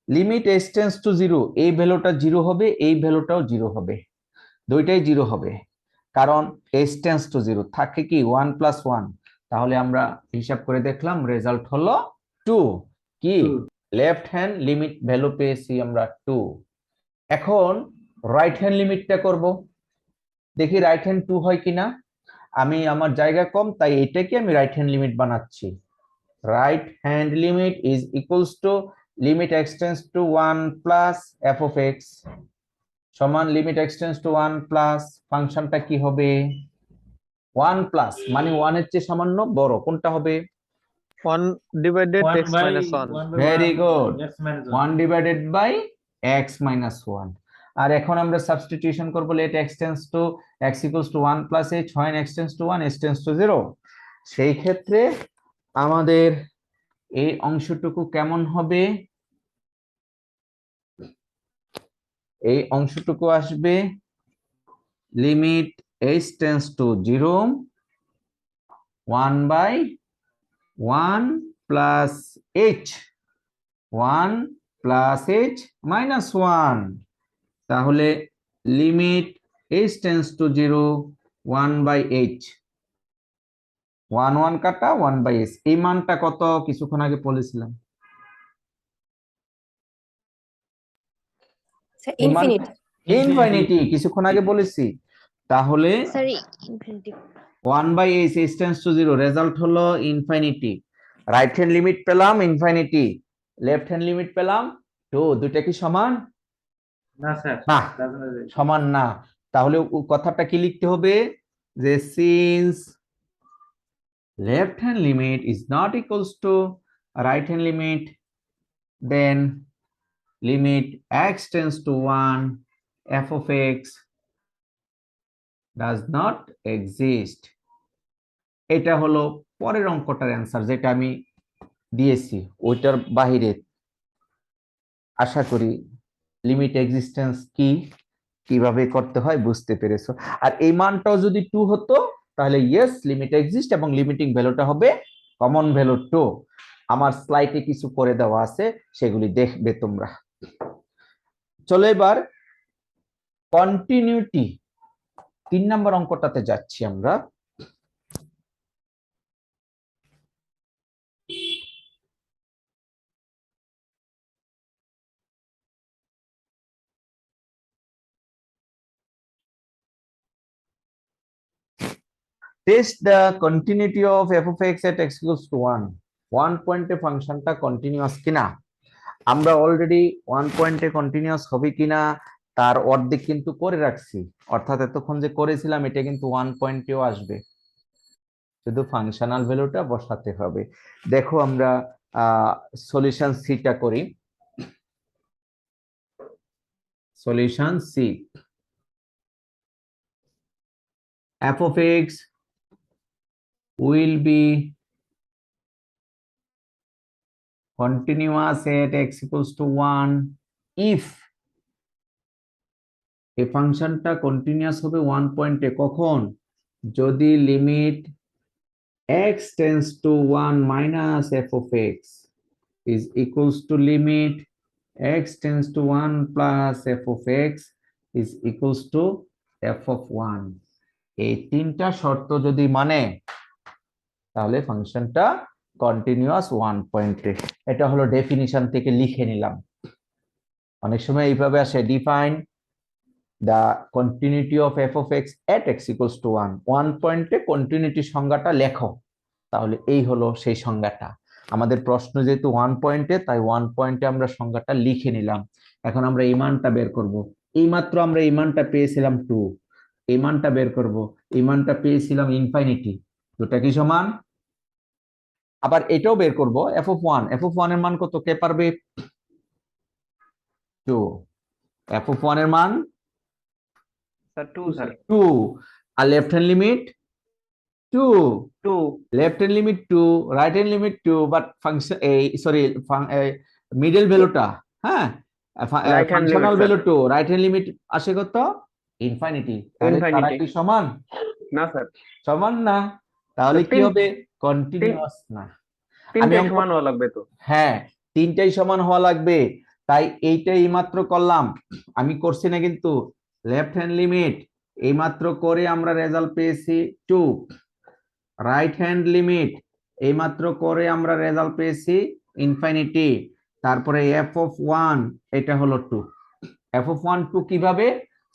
লিমিট h tends to 0, এই ভ্যালুটা 0 হবে, এই ভ্যালুটাও 0 হবে, দুইটাই 0 হবে, কারণ h tends to 0 থাকে কি 1 plus 1। তাহলে আমরা হিসাব করে দেখলাম রেজাল্ট হলো 2। কি লেফট হ্যান্ড লিমিট ভ্যালু পেয়েছি আমরা 2। এখন রাইট হ্যান্ড লিমিটটা করব, দেখি রাইট হ্যান্ড 2 হয় কিনা। আমি আমার জায়গা কম, তাই এটাকে আমি রাইট হ্যান্ড লিমিট বানাচ্ছি। Right hand limit is equals to limit x tends to 1 plus f of x সমান limit x tends to 1 plus ফাংশনটা কি হবে 1 প্লাস, মানে 1 এর চেয়ে সামান্য বড় কোনটা হবে? 1 divided 1 x by minus 1 1 by Very 1 good. x minus 1 divided by x minus 1। আর এখন আমরা সাবস্টিটিউশন করব, let x tends to x equals to 1 plus h, when x tends to 1 h tends to 0। সেই ক্ষেত্রে আমাদের এই অংশটুকু কেমন হবে? এই অংশটুকু আসবে limit h tends to 0 1 by 1 plus h 1 plus h minus 1। তাহলে limit h tends to 0 1 by h 1 1 কাটা 1 বাই h। এই মানটা কত কিছুক্ষণ আগে বলেছিলাম? ইনফিনিট। ইনফিনিটি কিছুক্ষণ আগে বলেছি। তাহলে sir infinity 1 by h h tends to 0 result হলো ইনফিনিটি। রাইট হ্যান্ড লিমিট পেলাম ইনফিনিটি, লেফট হ্যান্ড লিমিট পেলাম 2। দুইটা কি সমান? না স্যার, না, doesn't সমান না। তাহলে কথাটা কি লিখতে হবে যে since left hand limit is not equals to right hand limit, then limit x tends to 1 f of x does not exist। এটা হলো পরের অঙ্কটার অ্যান্সার যেটা আমি দিয়েছি, ওইটার বাহিরে। আশা করি লিমিট এক্সিস্টেন্স কি কিভাবে করতে হয় বুঝতে পেরেছো। আর এই মানটাও যদি 2 হতো তাহলে ইয়েস লিমিট এক্সিস্ট এবং লিমিটিং ভ্যালুটা হবে কমন ভ্যালু 2। আমার স্লাইডে কিছু করে দেওয়া আছে, সেগুলি দেখবে তোমরা। চলো এবার কন্টিনিউটি 3 নম্বর অঙ্কটাতে যাচ্ছি আমরা। Test the continuity of f of x at x equals to 1. 1 পয়েন্টে ফাংশনটা কন্টিনিউয়াস কিনা। আমরা অলরেডি 1 পয়েন্টে কন্টিনিউয়াস হবে কিনা তার অর্ধেক কিন্তু করে রাখছি, অর্থাৎ এতক্ষণ যে করেছিলাম এটা কিন্তু 1 পয়েন্টেও আসবে, শুধু ফাংশনাল ভ্যালুটা বসাতে হবে। দেখো আমরা সলিউশন সিটা করি। Solution C, f of x will be continuous at x equals to 1 if এই ফাংশনটা কন্টিনিউয়াস হবে 1 পয়েন্টে কখন? যদি limit x tends to 1 minus f of x is equals to limit x tends to 1 plus f of x is equals to f of 1। এই তিনটা শর্ত যদি মানে তাহলে ফাংশনটা কন্টিনিউয়াস 1 পয়েন্টে। এটা হলো ডেফিনিশন থেকে লিখে নিলাম। অনেক সময় এইভাবে আসে, define the continuity of f of x at x equals to 1। 1 পয়েন্টে কন্টিনিউটি সংজ্ঞাটা লেখো। তাহলে এই হলো সেই সংজ্ঞাটা। আমাদের প্রশ্ন যেহেতু 1 পয়েন্টে, তাই 1 পয়েন্টে আমরা সংজ্ঞাটা লিখে নিলাম। এখন আমরা এই মানটা বের করব। এইমাত্র আমরা এই মানটা পেয়েছিলাম 2, এই মানটা বের করব। এই মানটা পেয়েছিলাম ইনফিনিটি, দুটা কি সমান? আবার এটাও বের করব f of 1। f of 1 এর মান কত, কে পারবে? 2। f of 1 এর মান স্যার 2 স্যার 2। আর left hand limit 2, 2 left hand limit 2, right hand limit 2, but function sorry middle ভ্যালুটা, হ্যাঁ Right hand limit, functional sir. Value 2, right hand limit আসে কত? ইনফিনিটি। তাহলে তারা Infinity. কি সমান? না স্যার সমান না। তাহলে কি তিন- হবে? কন্টিনিউয়াস না। তিনটে অঙ্ক- সমান হওয়া লাগবে তো। হ্যাঁ, তিনটাই সমান হওয়া লাগবে। তাই এইটাই মাত্র করলাম, আমি করছি না কিন্তু। লেফট হ্যান্ড লিমিট এই মাত্র করে আমরা রেজাল্ট পেয়েছি 2। রাইট হ্যান্ড লিমিট এই মাত্র করে আমরা রেজাল্ট পেয়েছি ইনফিনিটি। তারপরে এফ অফ 1 এটা হলো 2। এফ অফ 1 2 কিভাবে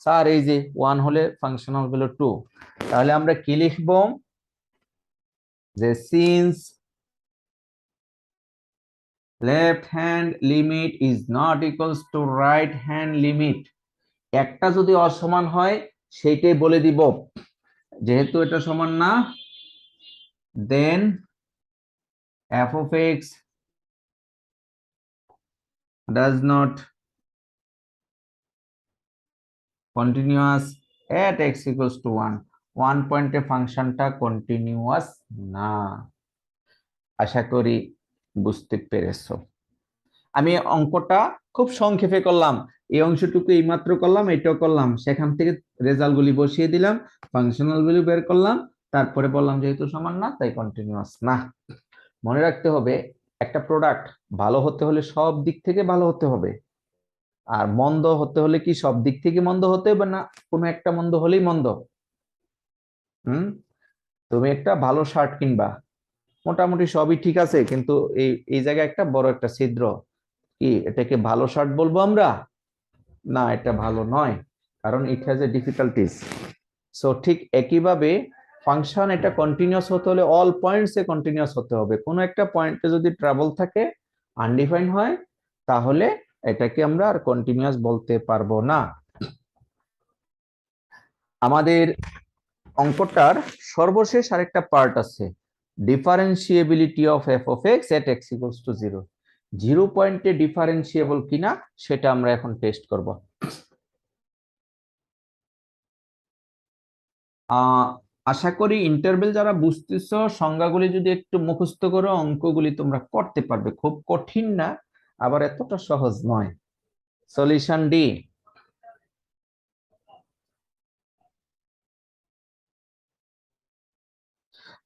স্যার? এই যে 1 হলে ফাংশনাল হলো 2, তাহলে আমরা কি লিখব যে since left hand limit is not equals to right hand limit, একটা যদি অসমান হয় সেইটাই বলে দিব, যেহেতু এটা সমান না, দেন f of x does not continuous at x equals to 1, 1 পয়েন্টে ফাংশনটা কন্টিনিউয়াস না। আশা করি বুঝতে পেরেছো। আমি অঙ্কটা খুব সংক্ষেপে করলাম, এই অংশটুকু এইমাত্র করলাম, এটাও করলাম, সেখান থেকে রেজাল্ট গুলি বসিয়ে দিলাম, ফাংশনাল ভ্যালু বের করলাম, তারপরে বললাম যেহেতু সমান না তাই কন্টিনিউয়াস না। মনে রাখতে হবে একটা প্রোডাক্ট ভালো হতে হলে সব দিক থেকে ভালো হতে হবে, আর মন্দ হতে হলে কি সব দিক থেকে মন্দ হতে হবে না, কোনো একটা মন্দ হলেই মন্দ। তুমি একটা ভালো শার্ট কিনবা, মোটামুটি সবই ঠিক আছে, কিন্তু এই এই জায়গায় একটা বড় একটা ছিদ্র, কি এটাকে ভালো শার্ট বলবো আমরা? না, এটা ভালো নয়, কারণ it has a difficulties. So ঠিক একইভাবে ফাংশন এটা কন্টিনিউয়াস হতে হলে অল পয়েন্টস এ কন্টিনিউয়াস হতে হবে, কোনো একটা পয়েন্টে যদি ট্রাবল থাকে, আনডিফাইন হয়, তাহলে এটাকে আমরা আর কন্টিনিউয়াস বলতে পারবো না। আমাদের অঙ্কটার সর্বশেষ আরেকটা পার্ট আছে, differentiability of F of x at x equals to 0, 0 পয়েন্টে ডিফারেন্সিয়েবল কিনা সেটা আমরা এখন টেস্ট করব। আশা করি ইন্টারভেল যারা বুঝতেছো সংজ্ঞাগুলি যদি একটু মুখস্থ করো অঙ্কগুলি তোমরা করতে পারবে, খুব কঠিন না, আবার এতটা সহজ নয়। Solution D.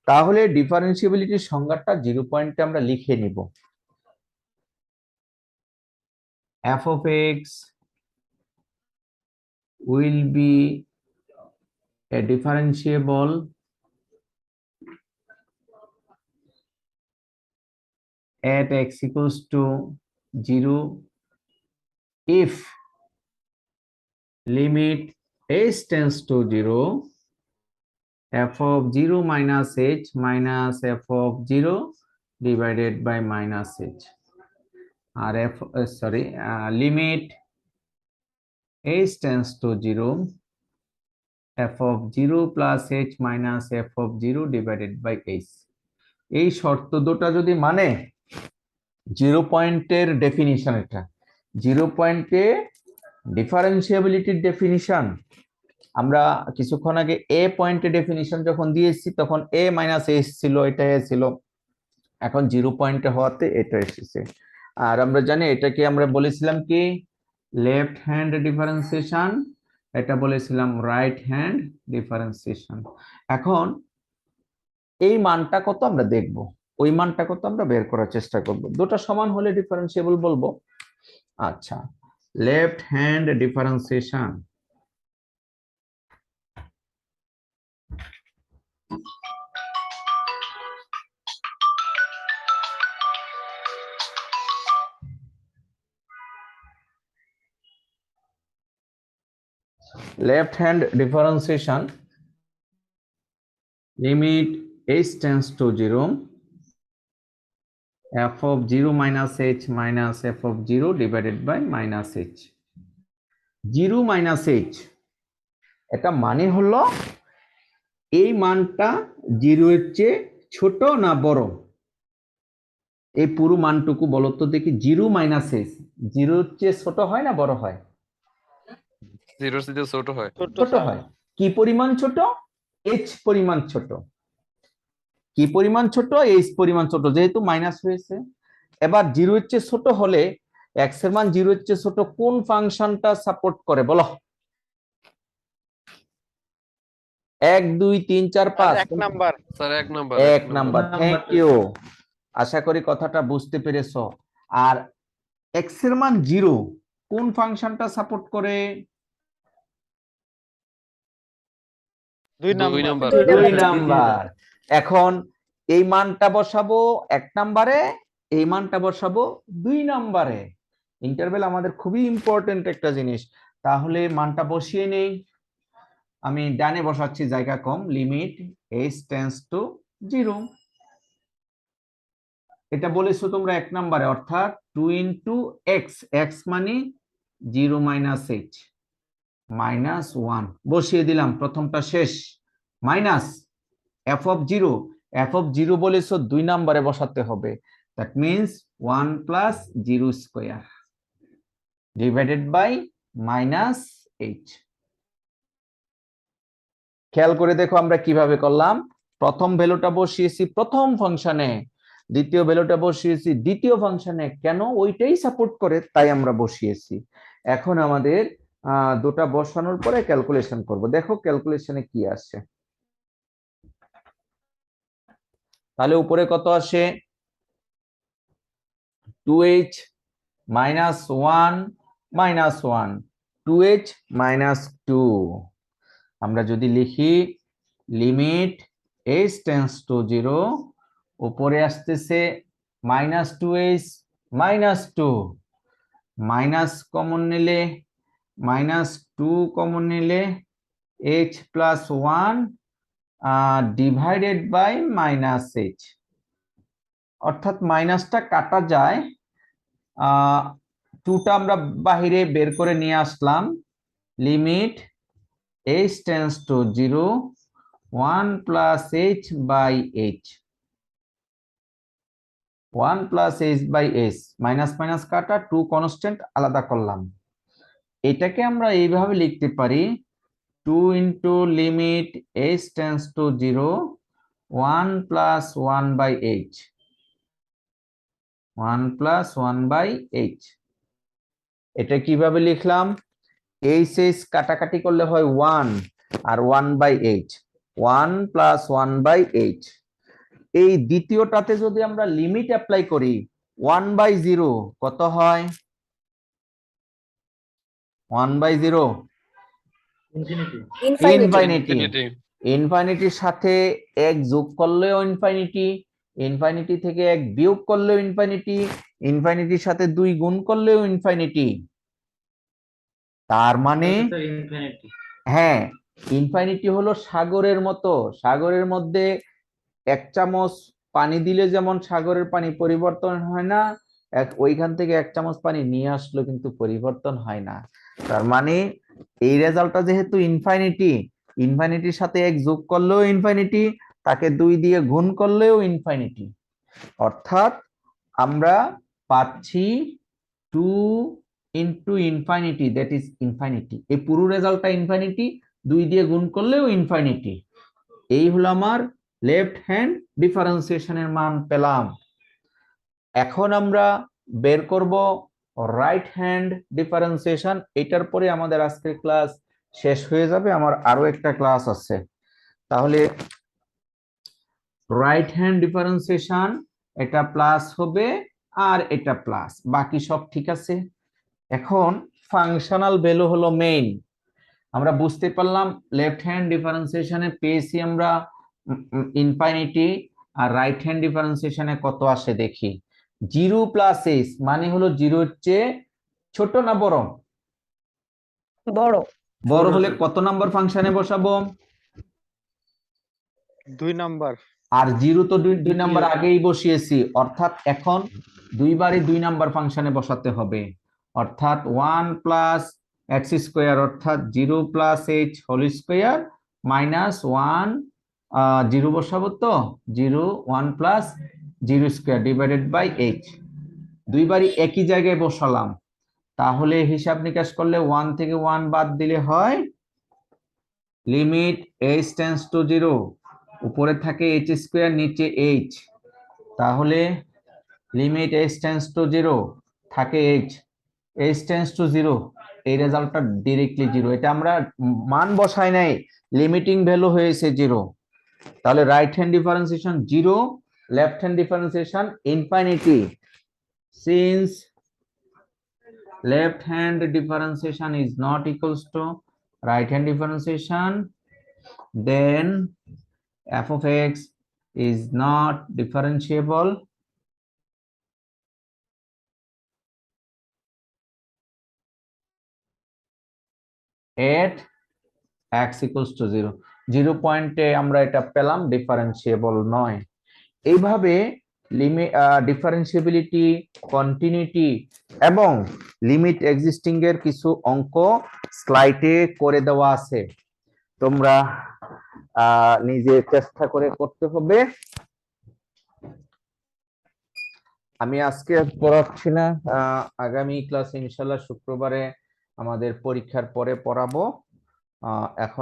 তাহলে ডিফারেন্সিবিলিটির সংজ্ঞাটা 0 পয়েন্টে আমরা লিখে নিব। f of x will be a differentiable at x equals to 0 if limit h tends to 0, f of 0 minus h minus f of 0 divided by minus h, or limit h tends to 0, f of 0 plus h minus f of 0 divided by h। এই শর্ত দুটো যদি মানে 0 পয়েন্টের definition, এটা 0 পয়েন্টে ডিফারেন্সিয়াবিলিটির definition আমরা কিছুক্ষণ আগে এ পয়েন্টে ডেফিনিশন যখন দিয়েছি তখন a মাইনাস h ছিল, এটা a ছিল, এখন 0 পয়েন্টে হওয়াতে এটা এসেছে। আর আমরা জানি এটাকে আমরা বলেছিলাম কি লেফট হ্যান্ড ডিফারেন্সিয়েশন, এটা বলেছিলাম রাইট হ্যান্ড ডিফারেন্সিয়েশন। এখন এই মানটা কত আমরা দেখব, ওই মানটা কত আমরা বের করার চেষ্টা করব, দুটো সমান হলে ডিফারেন্সিয়েবল বলবো। আচ্ছা, left hand differentiation, left hand differentiation, limit h tends to 0, f of 0 minus h minus f of 0 divided by minus h, 0 minus h, এটা মানে হলো এই মানটা 0 এর চেয়ে ছোট না বড়, এই পুরো মানটুকু বলো তো দেখি, 0 মাইনাস h 0 এর চেয়ে ছোট হয় না বড় হয়? 0 এর চেয়ে ছোট হয়। ছোট হয়। কি পরিমাণ ছোট? h পরিমাণ ছোট। কি পরিমাণ ছোট? h পরিমাণ ছোট, যেহেতু মাইনাস হয়েছে। এবার 0 এর চেয়ে ছোট হলে x এর মান 0 এর চেয়ে ছোট কোন ফাংশনটা সাপোর্ট করে বলো? 1 2 3 4 5 এক number sir 1 number. 1 number. Thank you, আশা করি কথাটা বুঝতে পেরেছো। আর x এর মান 0 কোন ফাংশনটা সাপোর্ট করে? 2 নাম্বার। 2 নাম্বার। এখন এই মানটা বসাবো 1 নাম্বারে, এই মানটা বসাবো 2 নম্বরে। ইন্টারভেল আমাদের খুবই ইম্পর্টেন্ট একটা জিনিস। তাহলে মানটা বসিয়ে নেই। আমি ডানে বসাচ্ছি, জায়গা কম। লিমিট h টেন্ডস টু 0, এটা বলেছো তোমরা 1 নম্বরে, অর্থাৎ 2 ইন্টু এক্স, এক্স মানে 0 মাইনাস h মাইনাস 1 বসিয়ে দিলাম, প্রথমটা শেষ। Minus f of 0, f of 0 বলেছো 2 নম্বরে বসাতে হবে। That means 1 plus 0 square divided by minus h। খেয়াল করে দেখো আমরা কিভাবে করলাম। প্রথম ভ্যালুটা বসিয়েছি প্রথম ফাংশনে, দ্বিতীয় ভ্যালুটা বসিয়েছি দ্বিতীয় ফাংশনে। কেন? ওইটাই সাপোর্ট করে, তাই আমরা বসিয়েছি। এখন আমাদের দুটা বসানোর পরে ক্যালকুলেশন করব। দেখো ক্যালকুলেশনে কি আসে। তাহলে উপরে কত আসে? 2h minus 1 minus 1, 2h minus 2। আমরা যদি লিখি লিমিট h টেন্ডস টু 0, উপরে আসতেছে minus 2h minus 2, minus common নিলে মাইনাস 2 কমন নিলে h plus 1 divided by minus h, অর্থাৎ মাইনাসটা কাটা যায়। 2টা আমরা বাহিরে বের করে নিয়ে আসলাম। Limit h tends to 0, 1 plus h by h, 1 plus h by h, minus minus কাটা, 2 কনস্ট্যান্ট আলাদা করলাম। এটাকে আমরা এইভাবে লিখতে পারি 2 into limit h tends to 0, 1 plus 1 by h, 1 plus 1 by h। এটা কিভাবে লিখলাম? h h কাটাকাটি করলে হয় 1 আর 1 by h, 1 plus 1 by h। এই দ্বিতীয়টাতে যদি আমরা লিমিট অ্যাপ্লাই করি 1 বাই 0 কত হয়? 1 বাই 0 ইনফিনিটি। ইনফাইনিটি। ইনফিনিটি। ইনফাইনিটির সাথে 1 যোগ করলেও ইনফাইনিটি, ইনফাইনিটি থেকে 1 বিয়োগ করলেও ইনফাইনিটি, ইনফাইনিটির সাথে 2 গুণ করলেও ইনফাইনিটি। তার মানে ইনফিনিটি। হ্যাঁ, ইনফাইনিটি হলো সাগরের মতো। সাগরের মধ্যে 1 চামচ পানি দিলে যেমন সাগরের পানি পরিবর্তন হয় না, ওইখান থেকে 1 চামচ পানি নিয়ে আসলো কিন্তু পরিবর্তন হয় না। তার মানে এই রেজাল্টটা যেহেতু ইনফাইনিটি, ইনফাইনিটির সাথে 1 যোগ করলেও ইনফাইনিটি, তাকে 2 দিয়ে গুণ করলেও ইনফাইনিটি। অর্থাৎ আমরা পাচ্ছি 2 ইন্টু ইনফাইনিটি, দ্যাট ইজ ইনফাইনিটি। এই পুরো রেজাল্টটা ইনফাইনিটি, 2 দিয়ে গুণ করলেও ইনফাইনিটি। এই হলো আমার লেফট হ্যান্ড ডিফারেন্সিয়েশনের মান পেলাম। এখন আমরা বের করব রাইট হ্যান্ড ডিফারেন্সিয়েশন। এটার পরে আমাদের আজকের ক্লাস শেষ হয়ে যাবে, আমার আরো একটা ক্লাস আছে। তাহলে রাইট হ্যান্ড ডিফারেন্সিয়েশন, এটা প্লাস হবে আর এটা প্লাস, বাকি সব ঠিক আছে। এখন ফাংশনাল ভ্যালু হলো মেইন। আমরা বুঝতে পারলাম লেফট হ্যান্ড ডিফারেন্সিয়েশনে পেয়েছি আমরা ইনফাইনিটি, আর রাইট হ্যান্ড ডিফারেন্সিয়েশনে কত আসে দেখি। 0 প্লাস h মানে হলো 0 এর চেয়ে ছোট না বড়? বড়। বড় হলে কত নাম্বার ফাংশনে বসাবো? 2 নাম্বার। আর 0 তো 2 নাম্বার আগেই বসিয়েছি, অর্থাৎ এখন দুইবারই 2 নাম্বার ফাংশনে বসাতে হবে। অর্থাৎ 1 প্লাস x স্কোয়ার, অর্থাৎ 0 plus h whole square minus 1, 0 বসাবো তো 0, 1 plus 0 square divided by h। দুইবারই একই জায়গায় বসালাম, তাহলে হিসাব নিকাশ করলে 1 থেকে 1 বাদ দিলে হয় লিমিট h টেন্ডস টু 0, উপরে থাকে h স্কোয়ার, নিচে h, তাহলে লিমিট h টেন্ডস টু 0 থাকে h টেন্ডস টু 0, এই রেজাল্টটা ডাইরেক্টলি 0। এটা আমরা মান বসাই নাই, লিমিটিং ভ্যালু হয়েছে 0। তাহলে right hand differentiation 0, left hand differentiation infinity. Since left hand differentiation is not equals to right hand differentiation, then f of x is not differentiable at x equals to 0 0 পয়েন্টে আমরা এটা পেলাম differentiable নয়। এইভাবে limit differentiability, continuity এবং limit existing এর কিছু অঙ্ক স্লাইডে করে দেওয়া আছে, তোমরা নিজে চেষ্টা করে করতে হবে। আমি আজকে পড়াচ্ছি না, আগামী ক্লাসে ইনশাল্লাহ শুক্রবারে আমাদের পরীক্ষার পরে পড়াবো। এখন